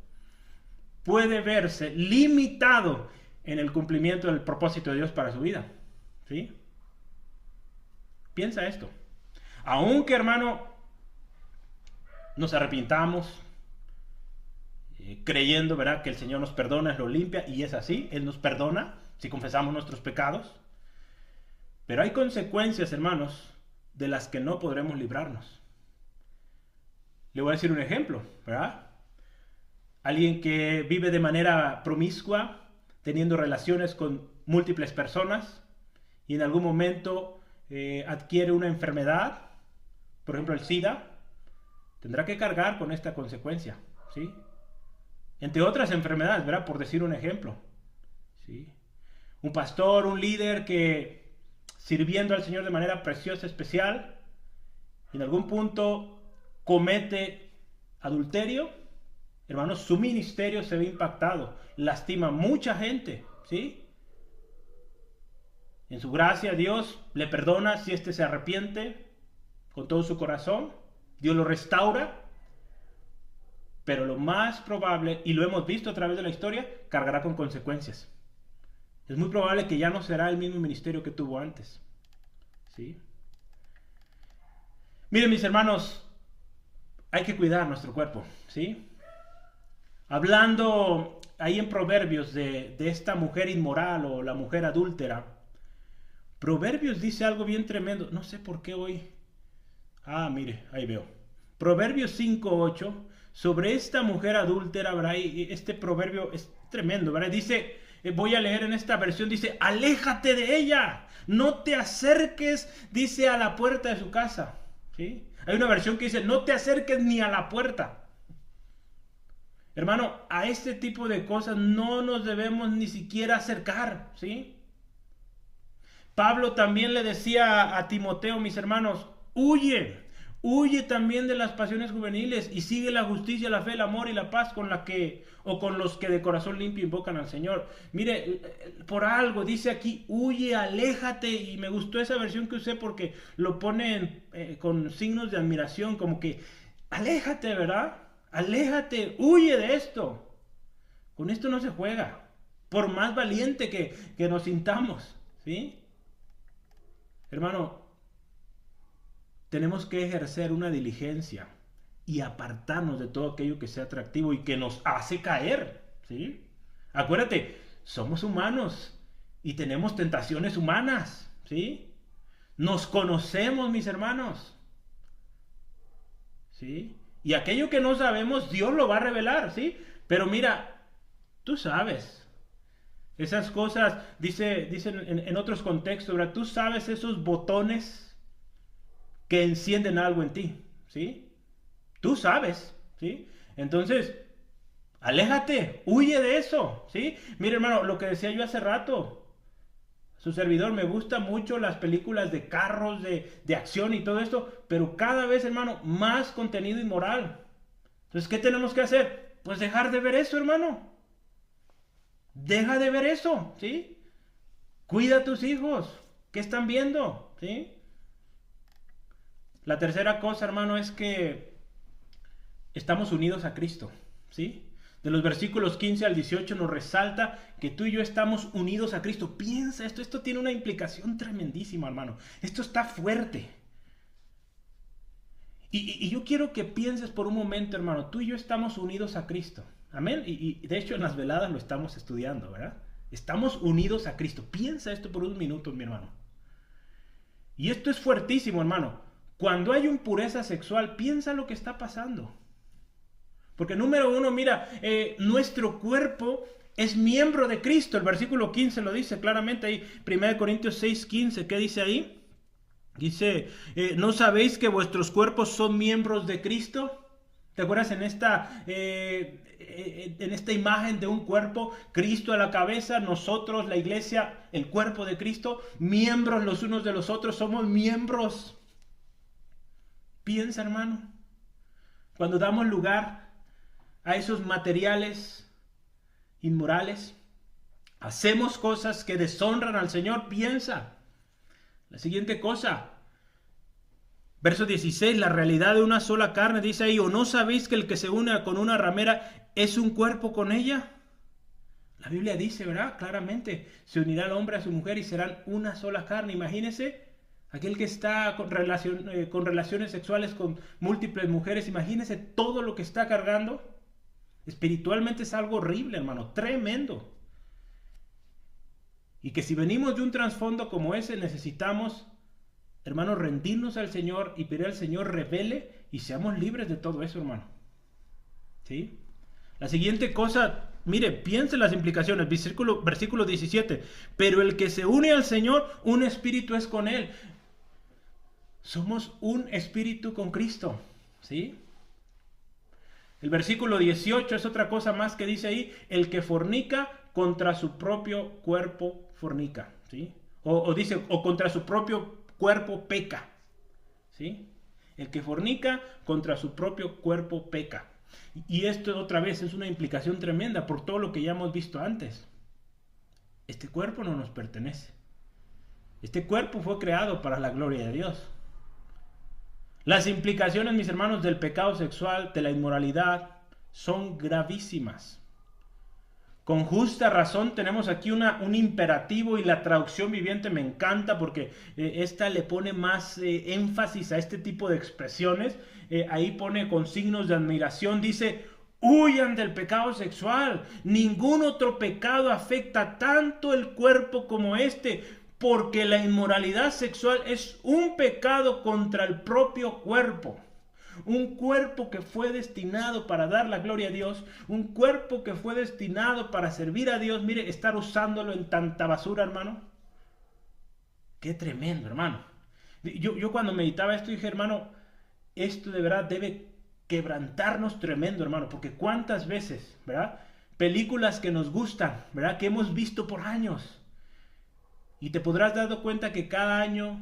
puede verse limitado en el cumplimiento del propósito de Dios para su vida, ¿sí? Piensa esto. Aunque, hermano, nos arrepintamos, creyendo, ¿verdad?, que el Señor nos perdona, lo limpia, y es así, Él nos perdona si confesamos nuestros pecados. Pero hay consecuencias, hermanos, de las que no podremos librarnos. Le voy a decir un ejemplo, ¿verdad? Alguien que vive de manera promiscua, teniendo relaciones con múltiples personas, y en algún momento adquiere una enfermedad, por ejemplo el SIDA, tendrá que cargar con esta consecuencia, ¿sí? Entre otras enfermedades, ¿verdad? Por decir un ejemplo, ¿sí? Un pastor, un líder que sirviendo al Señor de manera preciosa, especial, en algún punto comete adulterio, hermanos, su ministerio se ve impactado, lastima a mucha gente, ¿sí? En su gracia Dios le perdona si éste se arrepiente con todo su corazón, Dios lo restaura, pero lo más probable, y lo hemos visto a través de la historia, cargará con consecuencias. Es muy probable que ya no será el mismo ministerio que tuvo antes, ¿sí? Miren, mis hermanos, hay que cuidar nuestro cuerpo, ¿sí? Hablando ahí en Proverbios de esta mujer inmoral o la mujer adúltera, Proverbios dice algo bien tremendo. No sé por qué hoy. Mire, ahí veo. Proverbios 5:8, sobre esta mujer adúltera, ¿verdad? Y este proverbio es tremendo, ¿verdad? Dice, voy a leer en esta versión, dice, aléjate de ella, no te acerques, dice, a la puerta de su casa, ¿sí? Hay una versión que dice, no te acerques ni a la puerta. Hermano, a este tipo de cosas no nos debemos ni siquiera acercar, ¿sí? Pablo también le decía a Timoteo, mis hermanos, huye también de las pasiones juveniles y sigue la justicia, la fe, el amor y la paz con los que de corazón limpio invocan al Señor. Mire, por algo dice aquí, huye, aléjate, y me gustó esa versión que usé porque lo ponen con signos de admiración, como que aléjate, ¿verdad? Aléjate, huye de esto. Con esto no se juega. Por más valiente que nos sintamos, ¿sí? Hermano, tenemos que ejercer una diligencia y apartarnos de todo aquello que sea atractivo y que nos hace caer, ¿sí? Acuérdate, somos humanos y tenemos tentaciones humanas, ¿sí? Nos conocemos, mis hermanos, ¿sí? Y aquello que no sabemos, Dios lo va a revelar, ¿sí? Pero mira, tú sabes. Esas cosas, dicen en otros contextos, ¿verdad? Tú sabes esos botones que encienden algo en ti, ¿sí? Tú sabes, ¿sí? Entonces, aléjate, huye de eso, ¿sí? Mire, hermano, lo que decía yo hace rato, su servidor, me gustan mucho las películas de carros, de acción y todo esto, pero cada vez, hermano, más contenido inmoral. Entonces, ¿qué tenemos que hacer? Pues dejar de ver eso, hermano. Deja de ver eso, ¿sí? Cuida a tus hijos. ¿Qué están viendo? ¿Sí? La tercera cosa, hermano, es que estamos unidos a Cristo, ¿sí? De los versículos 15 al 18 nos resalta que tú y yo estamos unidos a Cristo. Piensa esto tiene una implicación tremendísima, hermano. Esto está fuerte. Y yo quiero que pienses por un momento, hermano, tú y yo estamos unidos a Cristo. Amén. Y de hecho en las veladas lo estamos estudiando, ¿verdad? Estamos unidos a Cristo. Piensa esto por un minuto, mi hermano. Y esto es fuertísimo, hermano. Cuando hay impureza sexual, piensa lo que está pasando. Porque número uno, mira, nuestro cuerpo es miembro de Cristo. El versículo 15 lo dice claramente ahí. 1 Corintios 6:15, ¿qué dice ahí? Dice, ¿no sabéis que vuestros cuerpos son miembros de Cristo? ¿Te acuerdas en esta imagen de un cuerpo? Cristo a la cabeza, nosotros, la iglesia, el cuerpo de Cristo, miembros los unos de los otros, somos miembros. Piensa, hermano, cuando damos lugar a esos materiales inmorales, hacemos cosas que deshonran al Señor, piensa. La siguiente cosa, verso 16, la realidad de una sola carne, dice ahí, ¿o no sabéis que el que se une con una ramera es un cuerpo con ella? La Biblia dice, ¿verdad? Claramente, se unirá el hombre a su mujer y serán una sola carne. Imagínese, aquel que está con relaciones sexuales con múltiples mujeres, imagínese todo lo que está cargando. Espiritualmente es algo horrible, hermano, tremendo. Y que si venimos de un trasfondo como ese, necesitamos, hermanos, rendirnos al Señor y pedir al Señor revele y seamos libres de todo eso, hermano. ¿Sí? La siguiente cosa, mire, piense en las implicaciones, versículo 17. Pero el que se une al Señor, un espíritu es con Él. Somos un espíritu con Cristo. ¿Sí? El versículo 18 es otra cosa más que dice ahí, el que fornica contra su propio cuerpo fornica, ¿sí? O dice, o contra su propio cuerpo peca, ¿sí? El que fornica contra su propio cuerpo peca. Y esto otra vez es una implicación tremenda por todo lo que ya hemos visto antes. Este cuerpo no nos pertenece. Este cuerpo fue creado para la gloria de Dios. Las implicaciones, mis hermanos, del pecado sexual, de la inmoralidad, son gravísimas. Con justa razón tenemos aquí un imperativo y la traducción viviente me encanta porque esta le pone más énfasis a este tipo de expresiones. Ahí pone con signos de admiración, dice, huyan del pecado sexual. Ningún otro pecado afecta tanto el cuerpo como este, porque la inmoralidad sexual es un pecado contra el propio cuerpo. Un cuerpo que fue destinado para dar la gloria a Dios, un cuerpo que fue destinado para servir a Dios, mire, estar usándolo en tanta basura, hermano. Qué tremendo, hermano. Yo cuando meditaba esto dije, hermano, esto de verdad debe quebrantarnos tremendo, hermano, porque cuántas veces, ¿verdad? Películas que nos gustan, ¿verdad? Que hemos visto por años. Y te podrás dar cuenta que cada año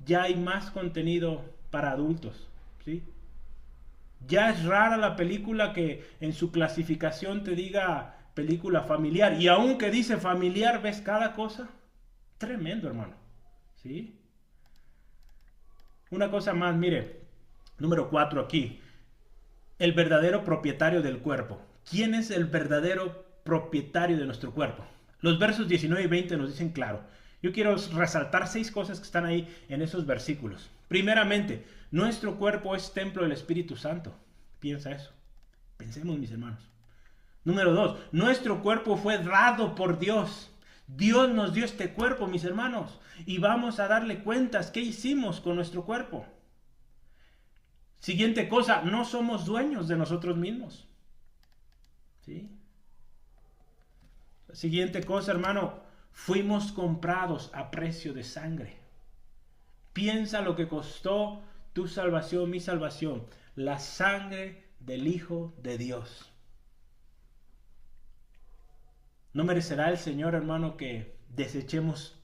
ya hay más contenido para adultos. ¿Sí? Ya es rara la película que en su clasificación te diga película familiar. Y aunque dice familiar, ves cada cosa. Tremendo, hermano. ¿Sí? Una cosa más, mire. Número 4 aquí. El verdadero propietario del cuerpo. ¿Quién es el verdadero propietario de nuestro cuerpo. Los versos 19 y 20 nos dicen claro. Yo quiero resaltar 6 cosas que están ahí en esos versículos. Primeramente, nuestro cuerpo es templo del Espíritu Santo. Piensa eso. Pensemos, mis hermanos. Número 2, nuestro cuerpo fue dado por Dios. Dios nos dio este cuerpo, mis hermanos, y vamos a darle cuentas qué hicimos con nuestro cuerpo. Siguiente cosa, no somos dueños de nosotros mismos. ¿Sí? Siguiente cosa, hermano, fuimos comprados a precio de sangre. Piensa lo que costó tu salvación, mi salvación, la sangre del Hijo de Dios. ¿No merecerá el Señor, hermano, que desechemos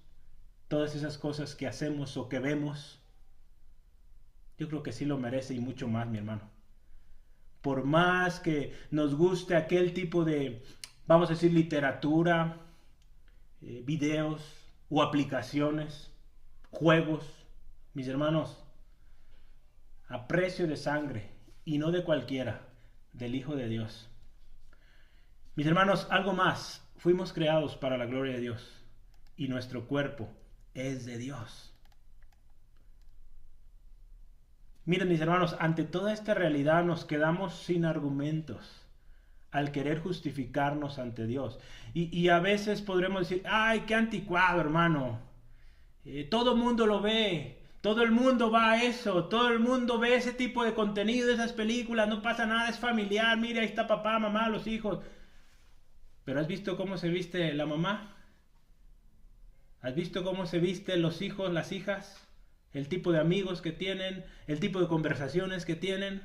todas esas cosas que hacemos o que vemos? Yo creo que sí lo merece y mucho más, mi hermano. Por más que nos guste aquel tipo de, vamos a decir, literatura, videos o aplicaciones, juegos, mis hermanos, a precio de sangre y no de cualquiera, del Hijo de Dios. Mis hermanos, algo más. Fuimos creados para la gloria de Dios y nuestro cuerpo es de Dios. Miren, mis hermanos, ante toda esta realidad nos quedamos sin argumentos al querer justificarnos ante Dios. Y a veces podremos decir, ¡ay, qué anticuado, hermano! Todo el mundo lo ve, todo el mundo va a eso, todo el mundo ve ese tipo de contenido, esas películas, no pasa nada, es familiar, mira, ahí está papá, mamá, los hijos. ¿Pero has visto cómo se viste la mamá? ¿Has visto cómo se visten los hijos, las hijas? El tipo de amigos que tienen, el tipo de conversaciones que tienen.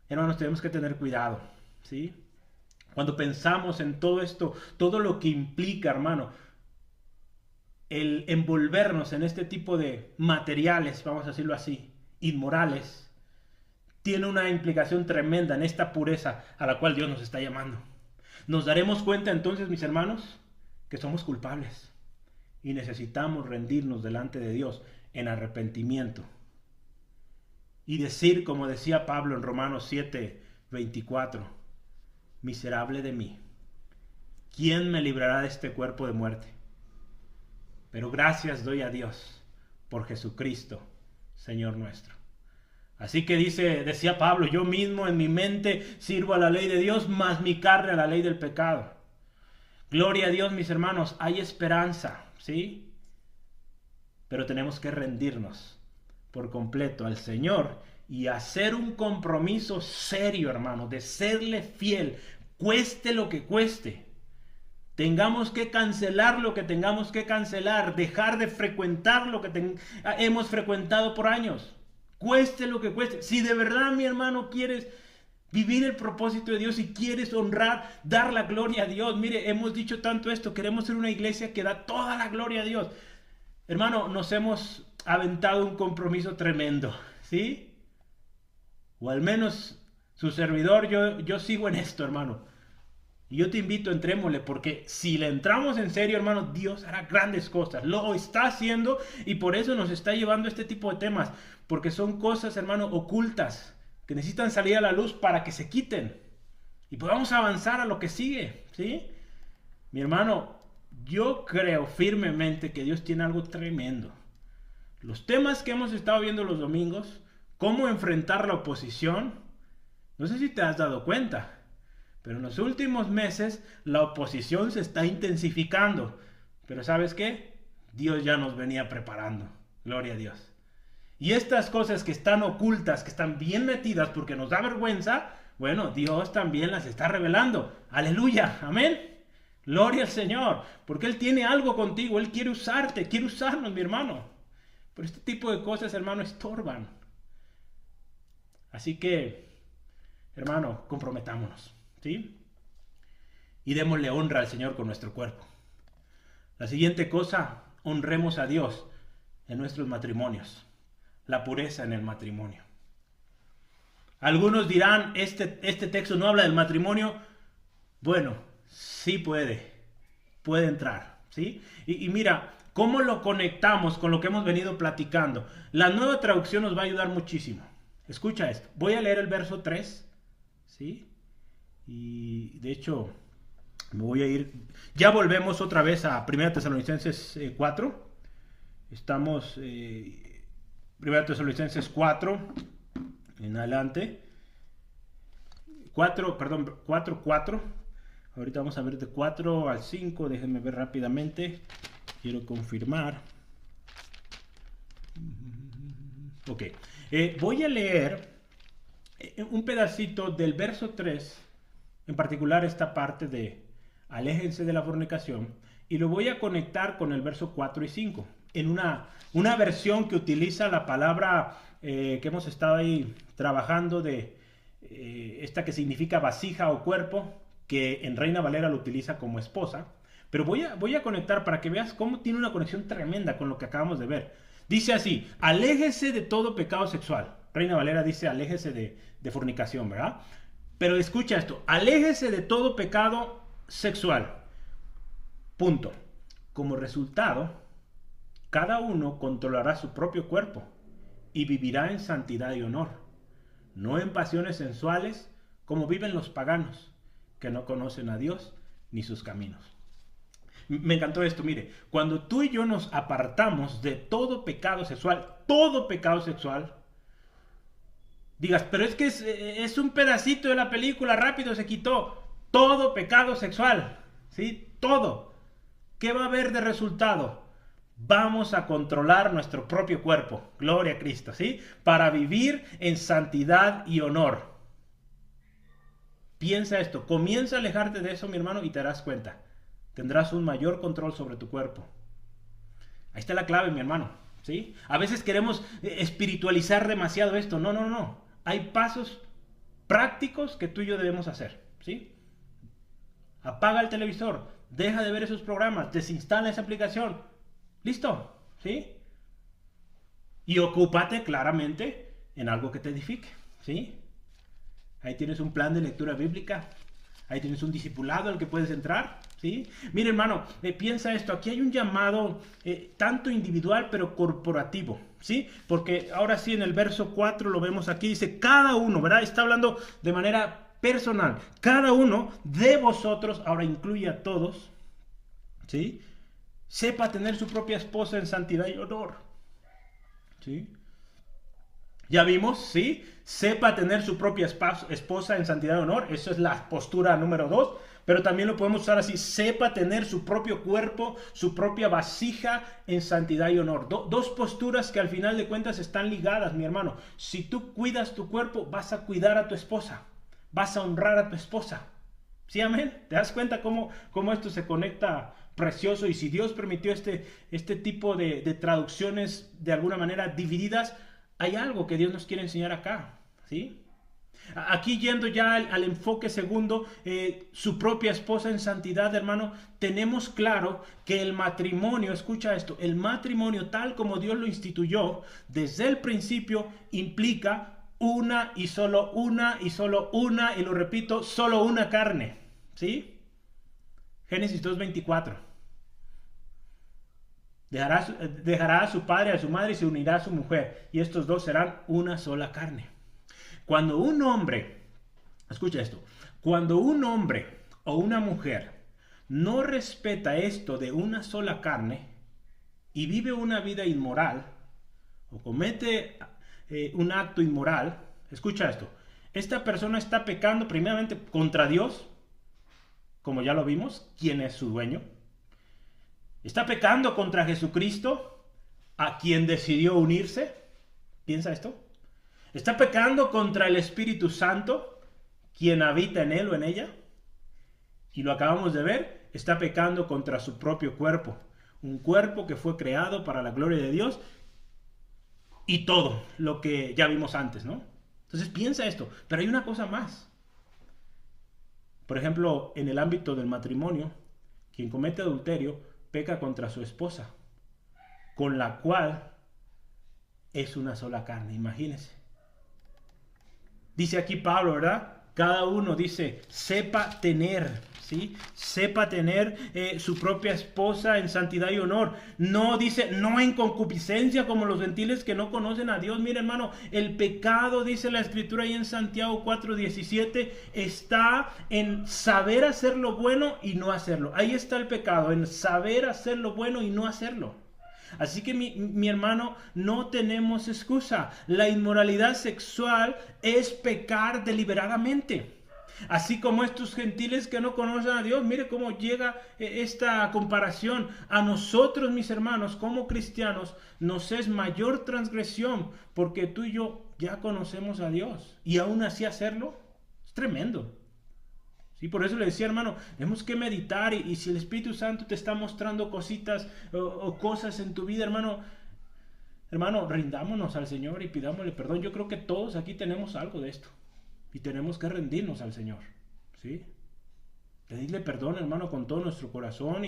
Hermanos, tenemos que tener cuidado, ¿sí? Cuando pensamos en todo esto, todo lo que implica, hermano, el envolvernos en este tipo de materiales, vamos a decirlo así, inmorales, tiene una implicación tremenda en esta pureza a la cual Dios nos está llamando. Nos daremos cuenta entonces, mis hermanos, que somos culpables y necesitamos rendirnos delante de Dios en arrepentimiento y decir, como decía Pablo en Romanos 7:24, miserable de mí, ¿quién me librará de este cuerpo de muerte? Pero gracias doy a Dios por Jesucristo, Señor nuestro. Así que decía Pablo, yo mismo en mi mente sirvo a la ley de Dios, mas mi carne a la ley del pecado. Gloria a Dios, mis hermanos, hay esperanza, ¿sí? Pero tenemos que rendirnos por completo al Señor y hacer un compromiso serio, hermano, de serle fiel, cueste lo que cueste. Tengamos que cancelar lo que tengamos que cancelar, dejar de frecuentar lo que hemos frecuentado por años. Cueste lo que cueste. Si de verdad, mi hermano, quieres vivir el propósito de Dios y quieres honrar, dar la gloria a Dios. Mire, hemos dicho tanto esto, queremos ser una iglesia que da toda la gloria a Dios. Hermano, nos hemos aventado un compromiso tremendo, ¿sí? O al menos su servidor, yo sigo en esto, hermano. Y yo te invito, entrémosle, porque si le entramos en serio, hermano, Dios hará grandes cosas. Lo está haciendo y por eso nos está llevando a este tipo de temas. Porque son cosas, hermano, ocultas, que necesitan salir a la luz para que se quiten. Y podamos avanzar a lo que sigue, ¿sí? Mi hermano, yo creo firmemente que Dios tiene algo tremendo. Los temas que hemos estado viendo los domingos, cómo enfrentar la oposición, no sé si te has dado cuenta. Pero en los últimos meses la oposición se está intensificando. Pero ¿sabes qué? Dios ya nos venía preparando. Gloria a Dios. Y estas cosas que están ocultas, que están bien metidas porque nos da vergüenza, bueno, Dios también las está revelando. Aleluya, amén. Gloria al Señor, porque Él tiene algo contigo, Él quiere usarte, quiere usarnos, mi hermano. Pero este tipo de cosas, hermano, estorban. Así que, hermano, comprometámonos. ¿Sí? Y démosle honra al Señor con nuestro cuerpo. La siguiente cosa, honremos a Dios en nuestros matrimonios. La pureza en el matrimonio. Algunos dirán, este texto no habla del matrimonio. Bueno, sí puede entrar, ¿sí? Y mira, ¿cómo lo conectamos con lo que hemos venido platicando? La Nueva Traducción nos va a ayudar muchísimo. Escucha esto. Voy a leer el verso 3, ¿sí? Y de hecho, me voy a ir. Ya volvemos otra vez a 1 Tesalonicenses 4. Estamos 1 Tesalonicenses 4 en adelante. 4. Ahorita vamos a ver de 4 al 5. Déjenme ver rápidamente. Quiero confirmar. Ok. Voy a leer un pedacito del verso 3. En particular esta parte de aléjense de la fornicación. Y lo voy a conectar con el verso 4 y 5. En una versión que utiliza la palabra que hemos estado ahí trabajando de esta que significa vasija o cuerpo, que en Reina Valera lo utiliza como esposa. Pero voy a conectar para que veas cómo tiene una conexión tremenda con lo que acabamos de ver. Dice así: aléjese de todo pecado sexual. Reina Valera dice aléjese de fornicación, ¿verdad? Pero escucha esto: aléjese de todo pecado sexual. Punto. Como resultado, cada uno controlará su propio cuerpo y vivirá en santidad y honor, no en pasiones sensuales como viven los paganos, que no conocen a Dios ni sus caminos. Me encantó esto, mire, cuando tú y yo nos apartamos de todo pecado sexual, digas, pero es que es un pedacito de la película, rápido se quitó. Todo pecado sexual, ¿sí? Todo. ¿Qué va a haber de resultado? Vamos a controlar nuestro propio cuerpo, gloria a Cristo, ¿sí? Para vivir en santidad y honor. Piensa esto, comienza a alejarte de eso, mi hermano, y te darás cuenta. Tendrás un mayor control sobre tu cuerpo. Ahí está la clave, mi hermano, ¿sí? A veces queremos espiritualizar demasiado esto. No. Hay pasos prácticos que tú y yo debemos hacer, ¿sí? Apaga el televisor, deja de ver esos programas, desinstala esa aplicación. Listo, ¿sí? Y ocúpate claramente en algo que te edifique, ¿sí? Ahí tienes un plan de lectura bíblica. Ahí tienes un discipulado al que puedes entrar, ¿sí? Mira, hermano, piensa esto. Aquí hay un llamado tanto individual, pero corporativo, ¿sí? Porque ahora sí, en el verso 4 lo vemos aquí. Dice, cada uno, ¿verdad? Está hablando de manera personal. Cada uno de vosotros, ahora incluye a todos, ¿sí? Sepa tener su propia esposa en santidad y honor, ¿sí? Ya vimos, ¿sí? Sepa tener su propia esposa en santidad y honor. Esa es la postura número 2. Pero también lo podemos usar así: sepa tener su propio cuerpo, su propia vasija en santidad y honor. Dos posturas que al final de cuentas están ligadas, mi hermano. Si tú cuidas tu cuerpo, vas a cuidar a tu esposa. Vas a honrar a tu esposa. ¿Sí, amén? ¿Te das cuenta cómo esto se conecta precioso? Y si Dios permitió este tipo de traducciones de alguna manera divididas, hay algo que Dios nos quiere enseñar acá, ¿sí? Aquí yendo ya al enfoque segundo, su propia esposa en santidad, hermano, tenemos claro que el matrimonio, escucha esto, el matrimonio tal como Dios lo instituyó desde el principio implica una y solo una, y lo repito, solo una carne, ¿sí? Génesis 2:24. Dejará a su padre, a su madre y se unirá a su mujer, y estos dos serán una sola carne. Cuando un hombre, escucha esto, cuando un hombre o una mujer no respeta esto de una sola carne y vive una vida inmoral o comete un acto inmoral, escucha esto, esta persona está pecando primeramente contra Dios, como ya lo vimos, quien es su dueño. Está pecando contra Jesucristo, a quien decidió unirse. ¿Piensa esto? Está pecando contra el Espíritu Santo, quien habita en él o en ella. Y lo acabamos de ver, está pecando contra su propio cuerpo. Un cuerpo que fue creado para la gloria de Dios. Y todo lo que ya vimos antes, ¿no? Entonces piensa esto. Pero hay una cosa más. Por ejemplo, en el ámbito del matrimonio, quien comete adulterio peca contra su esposa, con la cual es una sola carne, imagínense. Dice aquí Pablo, ¿verdad? Cada uno dice, sepa tener, ¿sí? Sepa tener su propia esposa en santidad y honor. No dice, no en concupiscencia como los gentiles que no conocen a Dios. Mira, hermano, el pecado, dice la Escritura ahí en Santiago 4:17, está en saber hacer lo bueno y no hacerlo. Ahí está el pecado, en saber hacer lo bueno y no hacerlo. Así que mi hermano, no tenemos excusa. La inmoralidad sexual es pecar deliberadamente. Así como estos gentiles que no conocen a Dios, mire cómo llega esta comparación. A nosotros, mis hermanos, como cristianos, nos es mayor transgresión porque tú y yo ya conocemos a Dios. Y aún así hacerlo es tremendo. Sí, por eso le decía, hermano, tenemos que meditar y si el Espíritu Santo te está mostrando cositas o cosas en tu vida, hermano, rindámonos al Señor y pidámosle perdón. Yo creo que todos aquí tenemos algo de esto y tenemos que rendirnos al Señor, ¿sí? Pedirle perdón, hermano, con todo nuestro corazón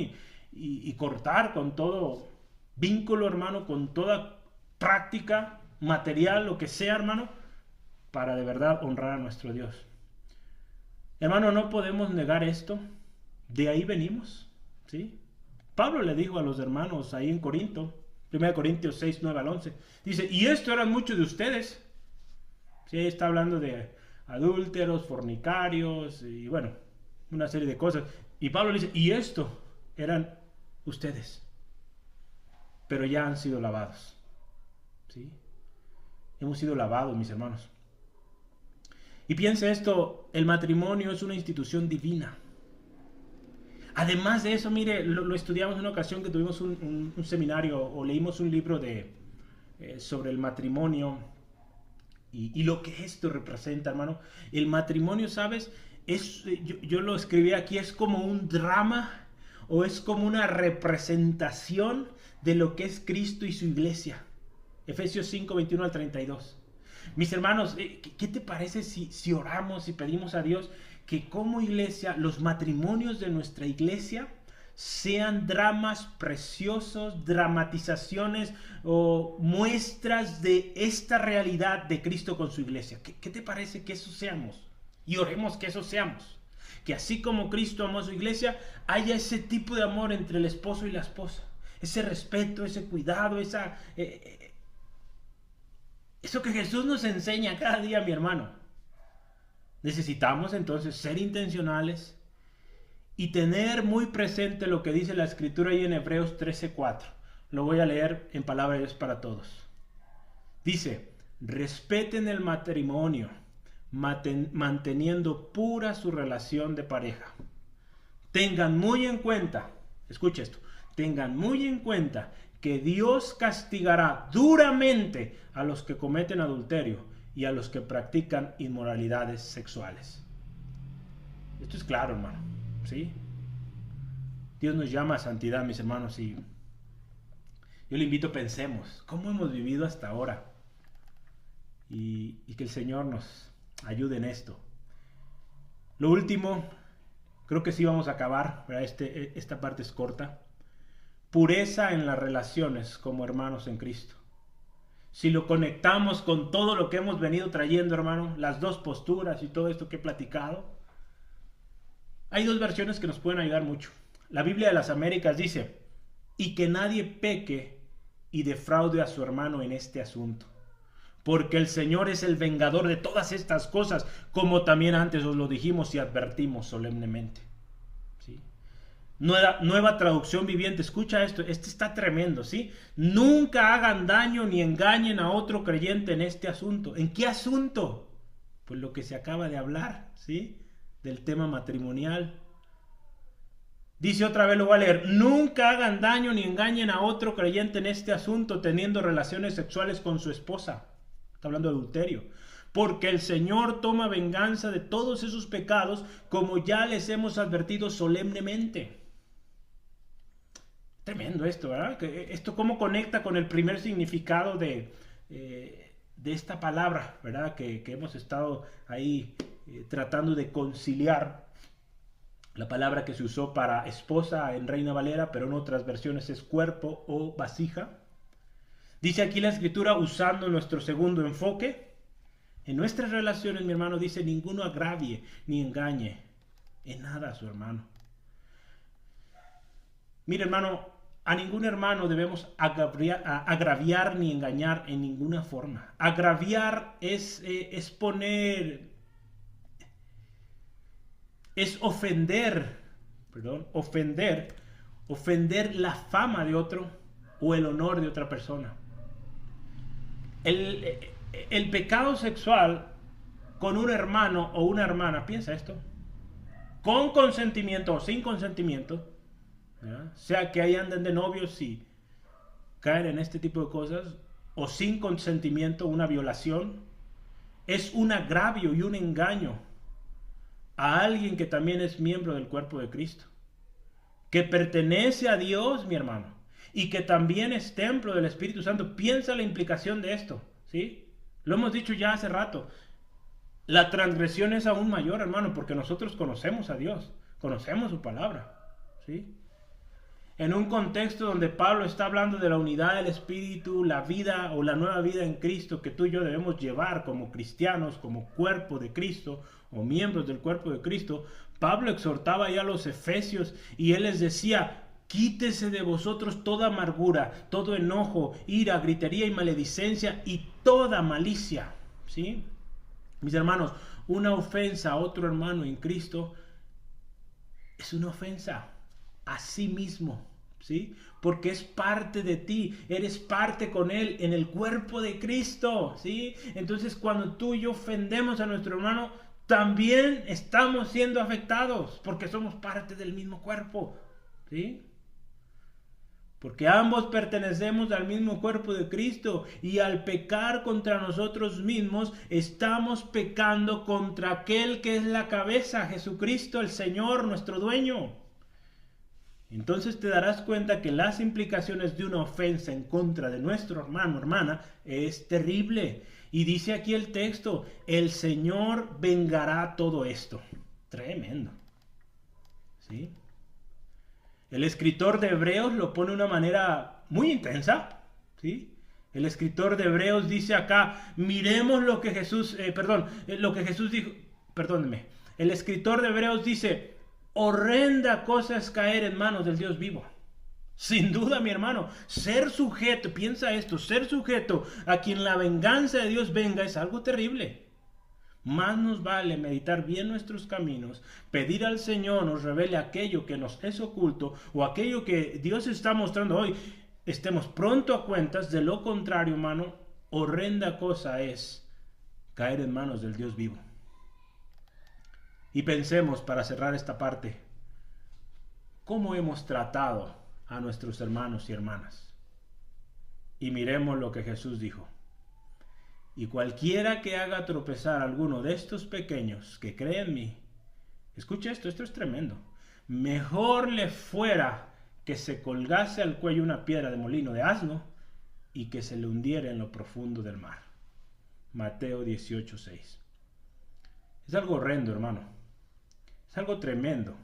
y cortar con todo vínculo, hermano, con toda práctica material, lo que sea, hermano, para de verdad honrar a nuestro Dios. Hermano, no podemos negar esto. De ahí venimos, ¿sí? Pablo le dijo a los hermanos ahí en Corinto, 1 Corintios 6, 9 al 11, dice, y esto eran muchos de ustedes. Sí, está hablando de adúlteros, fornicarios y bueno, una serie de cosas. Y Pablo le dice, y esto eran ustedes, pero ya han sido lavados, ¿sí? Hemos sido lavados, mis hermanos. Y piensa esto, el matrimonio es una institución divina. Además de eso, mire, lo estudiamos en una ocasión que tuvimos un seminario o leímos un libro sobre el matrimonio y lo que esto representa, hermano. El matrimonio, ¿sabes? Yo lo escribí aquí, es como un drama o es como una representación de lo que es Cristo y su iglesia. Efesios 5, 21 al 32. Mis hermanos, ¿qué te parece si oramos y pedimos a Dios que como iglesia, los matrimonios de nuestra iglesia sean dramas preciosos, dramatizaciones o muestras de esta realidad de Cristo con su iglesia? ¿Qué te parece que eso seamos? Y oremos que eso seamos. Que así como Cristo amó a su iglesia, haya ese tipo de amor entre el esposo y la esposa. Ese respeto, ese cuidado, eso que Jesús nos enseña cada día, mi hermano. Necesitamos entonces ser intencionales y tener muy presente lo que dice la Escritura ahí en Hebreos 13:4. Lo voy a leer en palabra de Dios para todos. Dice, respeten el matrimonio, manteniendo pura su relación de pareja. Tengan muy en cuenta, escucha esto, tengan muy en cuenta que Dios castigará duramente a los que cometen adulterio y a los que practican inmoralidades sexuales. Esto es claro, hermano, ¿sí? Dios nos llama a santidad, mis hermanos, y yo le invito, pensemos, ¿cómo hemos vivido hasta ahora? Y que el Señor nos ayude en esto. Lo último, creo que sí vamos a acabar, ¿verdad? Esta parte es corta. Pureza en las relaciones como hermanos en Cristo. Si lo conectamos con todo lo que hemos venido trayendo, hermano, las dos posturas y todo esto que he platicado, hay dos versiones que nos pueden ayudar mucho. La Biblia de las Américas dice, y que nadie peque y defraude a su hermano en este asunto, porque el Señor es el vengador de todas estas cosas, como también antes os lo dijimos y advertimos solemnemente. ¿Sí? Nueva traducción viviente, escucha esto, este está tremendo, ¿sí? Nunca hagan daño ni engañen a otro creyente en este asunto. ¿En qué asunto? Pues lo que se acaba de hablar, ¿sí? Del tema matrimonial. Dice otra vez, lo voy a leer, nunca hagan daño ni engañen a otro creyente en este asunto teniendo relaciones sexuales con su esposa. Está hablando de adulterio. Porque el Señor toma venganza de todos esos pecados, como ya les hemos advertido solemnemente. Tremendo esto, ¿verdad? Esto cómo conecta con el primer significado de esta palabra, ¿verdad? Que hemos estado ahí tratando de conciliar. La palabra que se usó para esposa en Reina Valera, pero en otras versiones es cuerpo o vasija. Dice aquí la Escritura, usando nuestro segundo enfoque, en nuestras relaciones, mi hermano, dice, ninguno agravie ni engañe en nada a su hermano. Mire, hermano, a ningún hermano debemos agraviar ni engañar en ninguna forma. Agraviar es poner, es ofender, ofender la fama de otro o el honor de otra persona. El pecado sexual con un hermano o una hermana, piensa esto, con consentimiento o sin consentimiento, ¿ya? Sea que ahí anden de novios y caen en este tipo de cosas, o sin consentimiento, una violación, es un agravio y un engaño a alguien que también es miembro del cuerpo de Cristo, que pertenece a Dios, mi hermano, y que también es templo del Espíritu Santo. Piensa la implicación de esto, ¿sí? Lo hemos dicho ya hace rato. La transgresión es aún mayor, hermano, porque nosotros conocemos a Dios, conocemos su palabra, ¿sí? En un contexto donde Pablo está hablando de la unidad del Espíritu, la vida o la nueva vida en Cristo que tú y yo debemos llevar como cristianos, como cuerpo de Cristo o miembros del cuerpo de Cristo, Pablo exhortaba ya a los efesios y él les decía: quítese de vosotros toda amargura, todo enojo, ira, gritería y maledicencia y toda malicia, ¿sí? Mis hermanos, una ofensa a otro hermano en Cristo es una ofensa a sí mismo, ¿sí? Porque es parte de ti, eres parte con él en el cuerpo de Cristo, ¿sí? Entonces, cuando tú y yo ofendemos a nuestro hermano, también estamos siendo afectados, porque somos parte del mismo cuerpo, ¿sí? Porque ambos pertenecemos al mismo cuerpo de Cristo, y al pecar contra nosotros mismos, estamos pecando contra aquel que es la cabeza, Jesucristo, el Señor, nuestro dueño. Entonces te darás cuenta que las implicaciones de una ofensa en contra de nuestro hermano o hermana es terrible. Y dice aquí el texto: el Señor vengará todo esto. Tremendo, ¿sí? El escritor de Hebreos lo pone de una manera muy intensa, ¿sí? El escritor de Hebreos dice acá: miremos lo que Jesús, lo que Jesús dijo, perdónenme. El escritor de Hebreos dice: horrenda cosa es caer en manos del Dios vivo. Sin duda, mi hermano, ser sujeto, piensa esto, ser sujeto a quien la venganza de Dios venga es algo terrible. Más nos vale meditar bien nuestros caminos, pedir al Señor nos revele aquello que nos es oculto o aquello que Dios está mostrando hoy. Estemos pronto a cuentas. De lo contrario, hermano, horrenda cosa es caer en manos del Dios vivo. Y pensemos, para cerrar esta parte, ¿cómo hemos tratado a nuestros hermanos y hermanas? Y miremos lo que Jesús dijo: y cualquiera que haga tropezar a alguno de estos pequeños que cree en mí, escucha esto es tremendo, mejor le fuera que se colgase al cuello una piedra de molino de asno y que se le hundiera en lo profundo del mar. Mateo 18:6. Es algo horrendo, hermano. Es algo tremendo.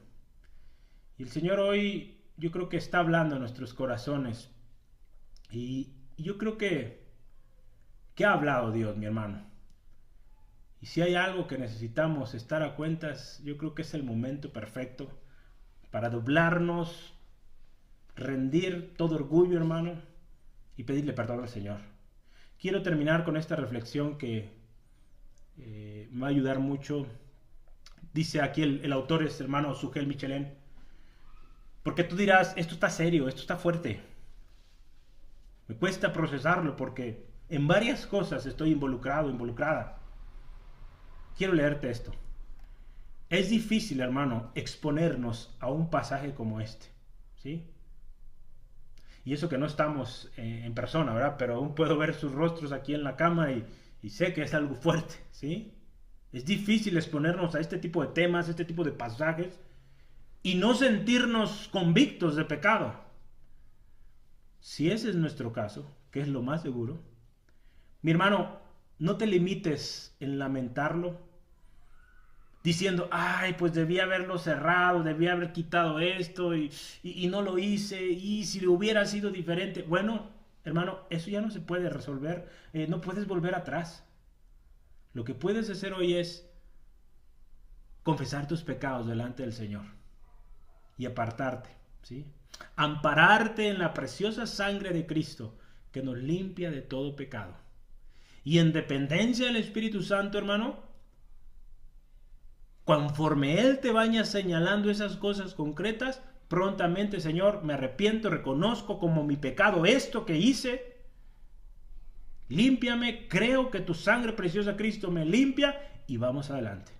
Y el Señor hoy, yo creo que está hablando a nuestros corazones. Y yo creo que ha hablado Dios, mi hermano. Y si hay algo que necesitamos estar a cuentas, yo creo que es el momento perfecto para doblarnos, rendir todo orgullo, hermano, y pedirle perdón al Señor. Quiero terminar con esta reflexión que me va a ayudar mucho. Dice aquí el autor es hermano Sugel Michelén. Porque tú dirás: esto está serio, esto está fuerte. Me cuesta procesarlo porque en varias cosas estoy involucrada. Quiero leerte esto. Es difícil, hermano, exponernos a un pasaje como este, ¿sí? Y eso que no estamos en persona, ¿verdad? Pero aún puedo ver sus rostros aquí en la cama y sé que es algo fuerte, ¿sí? Es difícil exponernos a este tipo de temas, este tipo de pasajes, y no sentirnos convictos de pecado. Si ese es nuestro caso, que es lo más seguro, mi hermano, no te limites en lamentarlo, diciendo: ay, pues debía haberlo cerrado, debía haber quitado esto y no lo hice, y si hubiera sido diferente. Bueno, hermano, eso ya no se puede resolver, no puedes volver atrás. Lo que puedes hacer hoy es confesar tus pecados delante del Señor y apartarte, ¿sí? Ampararte en la preciosa sangre de Cristo que nos limpia de todo pecado. Y en dependencia del Espíritu Santo, hermano, conforme Él te vaya señalando esas cosas concretas, prontamente, Señor, me arrepiento, reconozco como mi pecado esto que hice. Límpiame, creo que tu sangre preciosa, Cristo, me limpia y vamos adelante.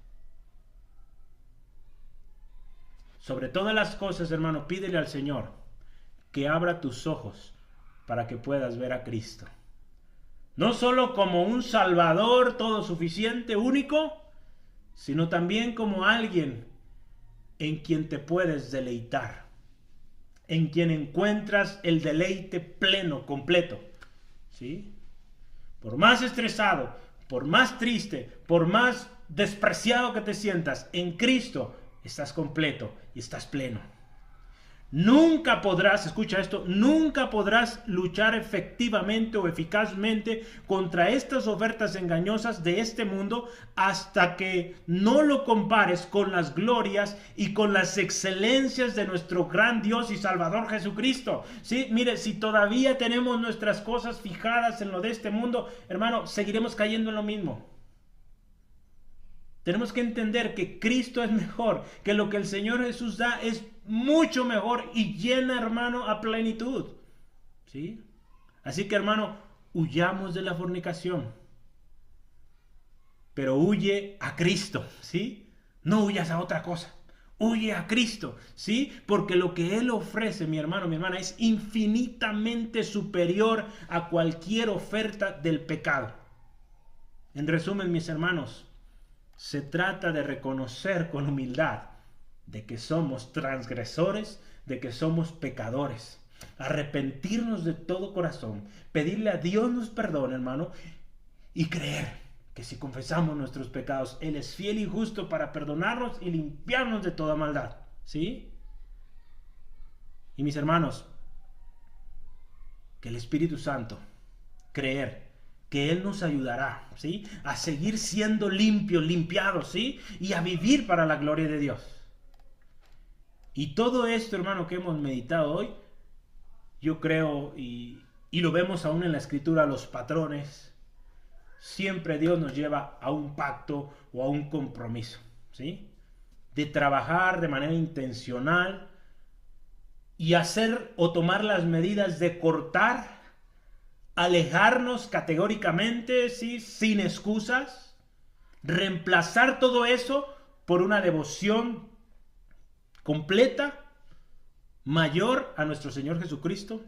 Sobre todas las cosas, hermano, pídele al Señor que abra tus ojos para que puedas ver a Cristo. No solo como un Salvador todo suficiente, único, sino también como alguien en quien te puedes deleitar, en quien encuentras el deleite pleno, completo, ¿sí? Por más estresado, por más triste, por más despreciado que te sientas, en Cristo estás completo y estás pleno. Nunca podrás, escucha esto, nunca podrás luchar efectivamente o eficazmente contra estas ofertas engañosas de este mundo hasta que no lo compares con las glorias y con las excelencias de nuestro gran Dios y Salvador Jesucristo. Sí, mire, si todavía tenemos nuestras cosas fijadas en lo de este mundo, hermano, seguiremos cayendo en lo mismo. Tenemos que entender que Cristo es mejor, que lo que el Señor Jesús da es mucho mejor y llena, hermano, a plenitud. ¿Sí? Así que, hermano, huyamos de la fornicación. Pero huye a Cristo, ¿sí? No huyas a otra cosa. Huye a Cristo, ¿sí? Porque lo que Él ofrece, mi hermano, mi hermana, es infinitamente superior a cualquier oferta del pecado. En resumen, mis hermanos, se trata de reconocer con humildad de que somos transgresores, de que somos pecadores. Arrepentirnos de todo corazón, pedirle a Dios nos perdone, hermano, y creer que si confesamos nuestros pecados, Él es fiel y justo para perdonarnos y limpiarnos de toda maldad. ¿Sí? Y mis hermanos, que el Espíritu Santo, creer que Él nos ayudará, ¿sí?, a seguir siendo limpiados, ¿sí?, y a vivir para la gloria de Dios. Y todo esto, hermano, que hemos meditado hoy, yo creo, y lo vemos aún en la Escritura, los patrones, siempre Dios nos lleva a un pacto o a un compromiso, ¿sí?, de trabajar de manera intencional y hacer o tomar las medidas de cortar, alejarnos categóricamente, ¿sí?, sin excusas, reemplazar todo eso por una devoción completa, mayor a nuestro Señor Jesucristo,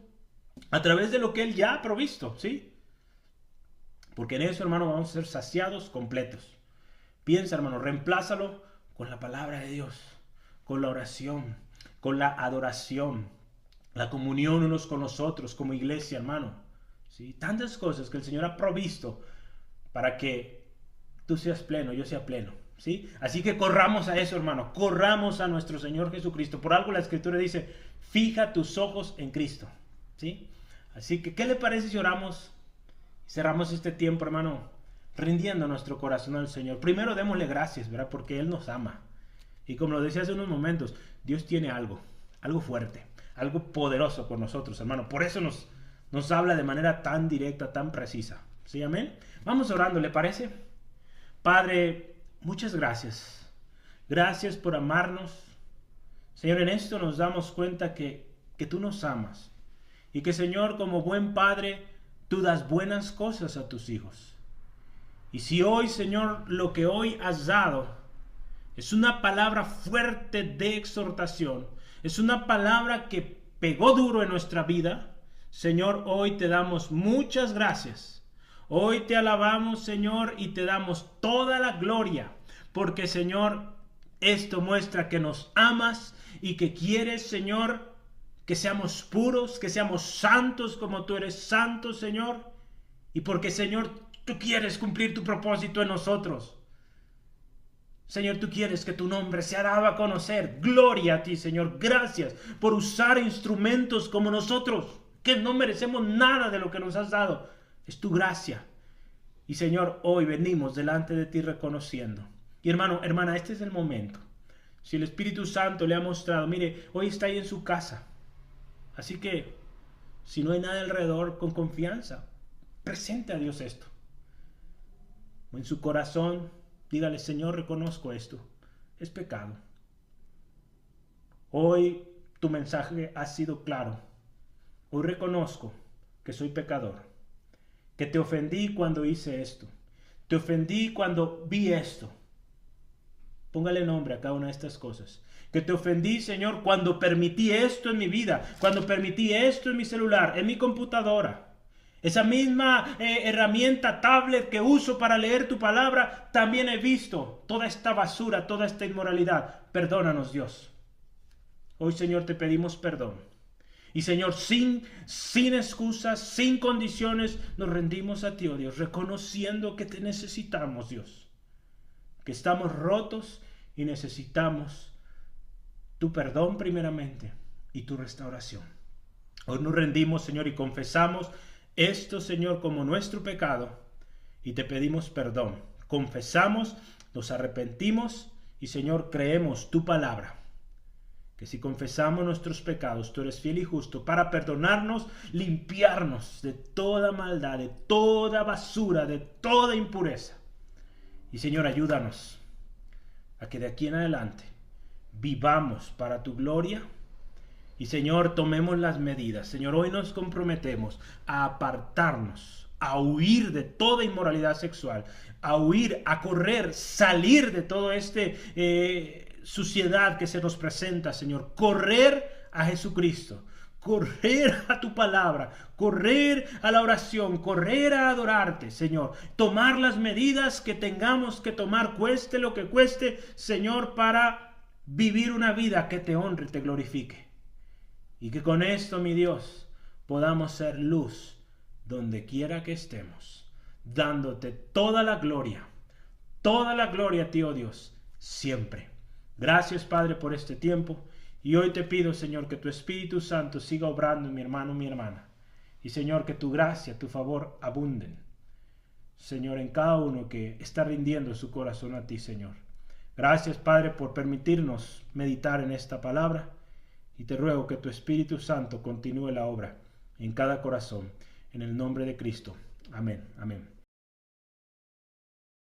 a través de lo que Él ya ha provisto, ¿sí? Porque en eso, hermano, vamos a ser saciados completos. Piensa, hermano, reemplázalo con la palabra de Dios, con la oración, con la adoración, la comunión unos con los otros como iglesia, hermano. ¿Sí? Tantas cosas que el Señor ha provisto para que tú seas pleno, yo sea pleno, ¿sí? Así que corramos a eso, hermano, corramos a nuestro Señor Jesucristo. Por algo la Escritura dice, fija tus ojos en Cristo, ¿sí? Así que, ¿qué le parece si oramos y cerramos este tiempo, hermano, rindiendo nuestro corazón al Señor? Primero démosle gracias, ¿verdad? Porque Él nos ama. Y como lo decía hace unos momentos, Dios tiene algo fuerte, algo poderoso por nosotros, hermano. Por eso nos habla de manera tan directa, tan precisa. ¿Sí, amén? Vamos orando, ¿le parece? Padre, muchas gracias. Gracias por amarnos. Señor, en esto nos damos cuenta que tú nos amas. Y que, Señor, como buen Padre, tú das buenas cosas a tus hijos. Y si hoy, Señor, lo que hoy has dado es una palabra fuerte de exhortación, es una palabra que pegó duro en nuestra vida, Señor, hoy te damos muchas gracias. Hoy te alabamos, Señor, y te damos toda la gloria. Porque, Señor, esto muestra que nos amas y que quieres, Señor, que seamos puros, que seamos santos como tú eres santo, Señor. Y porque, Señor, tú quieres cumplir tu propósito en nosotros. Señor, tú quieres que tu nombre sea dado a conocer. Gloria a ti, Señor. Gracias por usar instrumentos como nosotros, que no merecemos nada de lo que nos has dado. Es tu gracia. Y Señor, hoy venimos delante de ti reconociendo Y hermano, hermana, este es el momento. Si el Espíritu Santo le ha mostrado, mire, hoy está ahí en su casa. Así que, si no hay nada alrededor, con confianza, presente a Dios esto. O en su corazón, dígale, Señor, reconozco esto. Es pecado. Hoy tu mensaje ha sido claro. Hoy reconozco que soy pecador. Que te ofendí cuando hice esto. Te ofendí cuando vi esto. Póngale nombre a cada una de estas cosas. Que te ofendí, Señor, cuando permití esto en mi vida. Cuando permití esto en mi celular, en mi computadora. Esa misma herramienta, tablet que uso para leer tu palabra, también he visto toda esta basura, toda esta inmoralidad. Perdónanos, Dios. Hoy, Señor, te pedimos perdón. Y, Señor, sin excusas, sin condiciones, nos rendimos a ti, oh Dios, reconociendo que te necesitamos, Dios. Que estamos rotos y necesitamos tu perdón primeramente y tu restauración. Hoy nos rendimos, Señor, y confesamos esto, Señor, como nuestro pecado y te pedimos perdón. Confesamos, nos arrepentimos y, Señor, creemos tu palabra. Que si confesamos nuestros pecados, tú eres fiel y justo para perdonarnos, limpiarnos de toda maldad, de toda basura, de toda impureza. Y, Señor, ayúdanos a que de aquí en adelante vivamos para tu gloria. Y, Señor, tomemos las medidas. Señor, hoy nos comprometemos a apartarnos, a huir de toda inmoralidad sexual, a huir, a correr, salir de todo suciedad que se nos presenta, Señor. Correr a Jesucristo. Correr a tu palabra, correr a la oración, correr a adorarte, Señor. Tomar las medidas que tengamos que tomar, cueste lo que cueste, Señor, para vivir una vida que te honre y te glorifique. Y que con esto, mi Dios, podamos ser luz donde quiera que estemos, dándote toda la gloria a ti, oh Dios, siempre. Gracias, Padre, por este tiempo. Y hoy te pido, Señor, que tu Espíritu Santo siga obrando en mi hermano, mi hermana. Y, Señor, que tu gracia, tu favor abunden, Señor, en cada uno que está rindiendo su corazón a ti, Señor. Gracias, Padre, por permitirnos meditar en esta palabra. Y te ruego que tu Espíritu Santo continúe la obra en cada corazón. En el nombre de Cristo. Amén. Amén.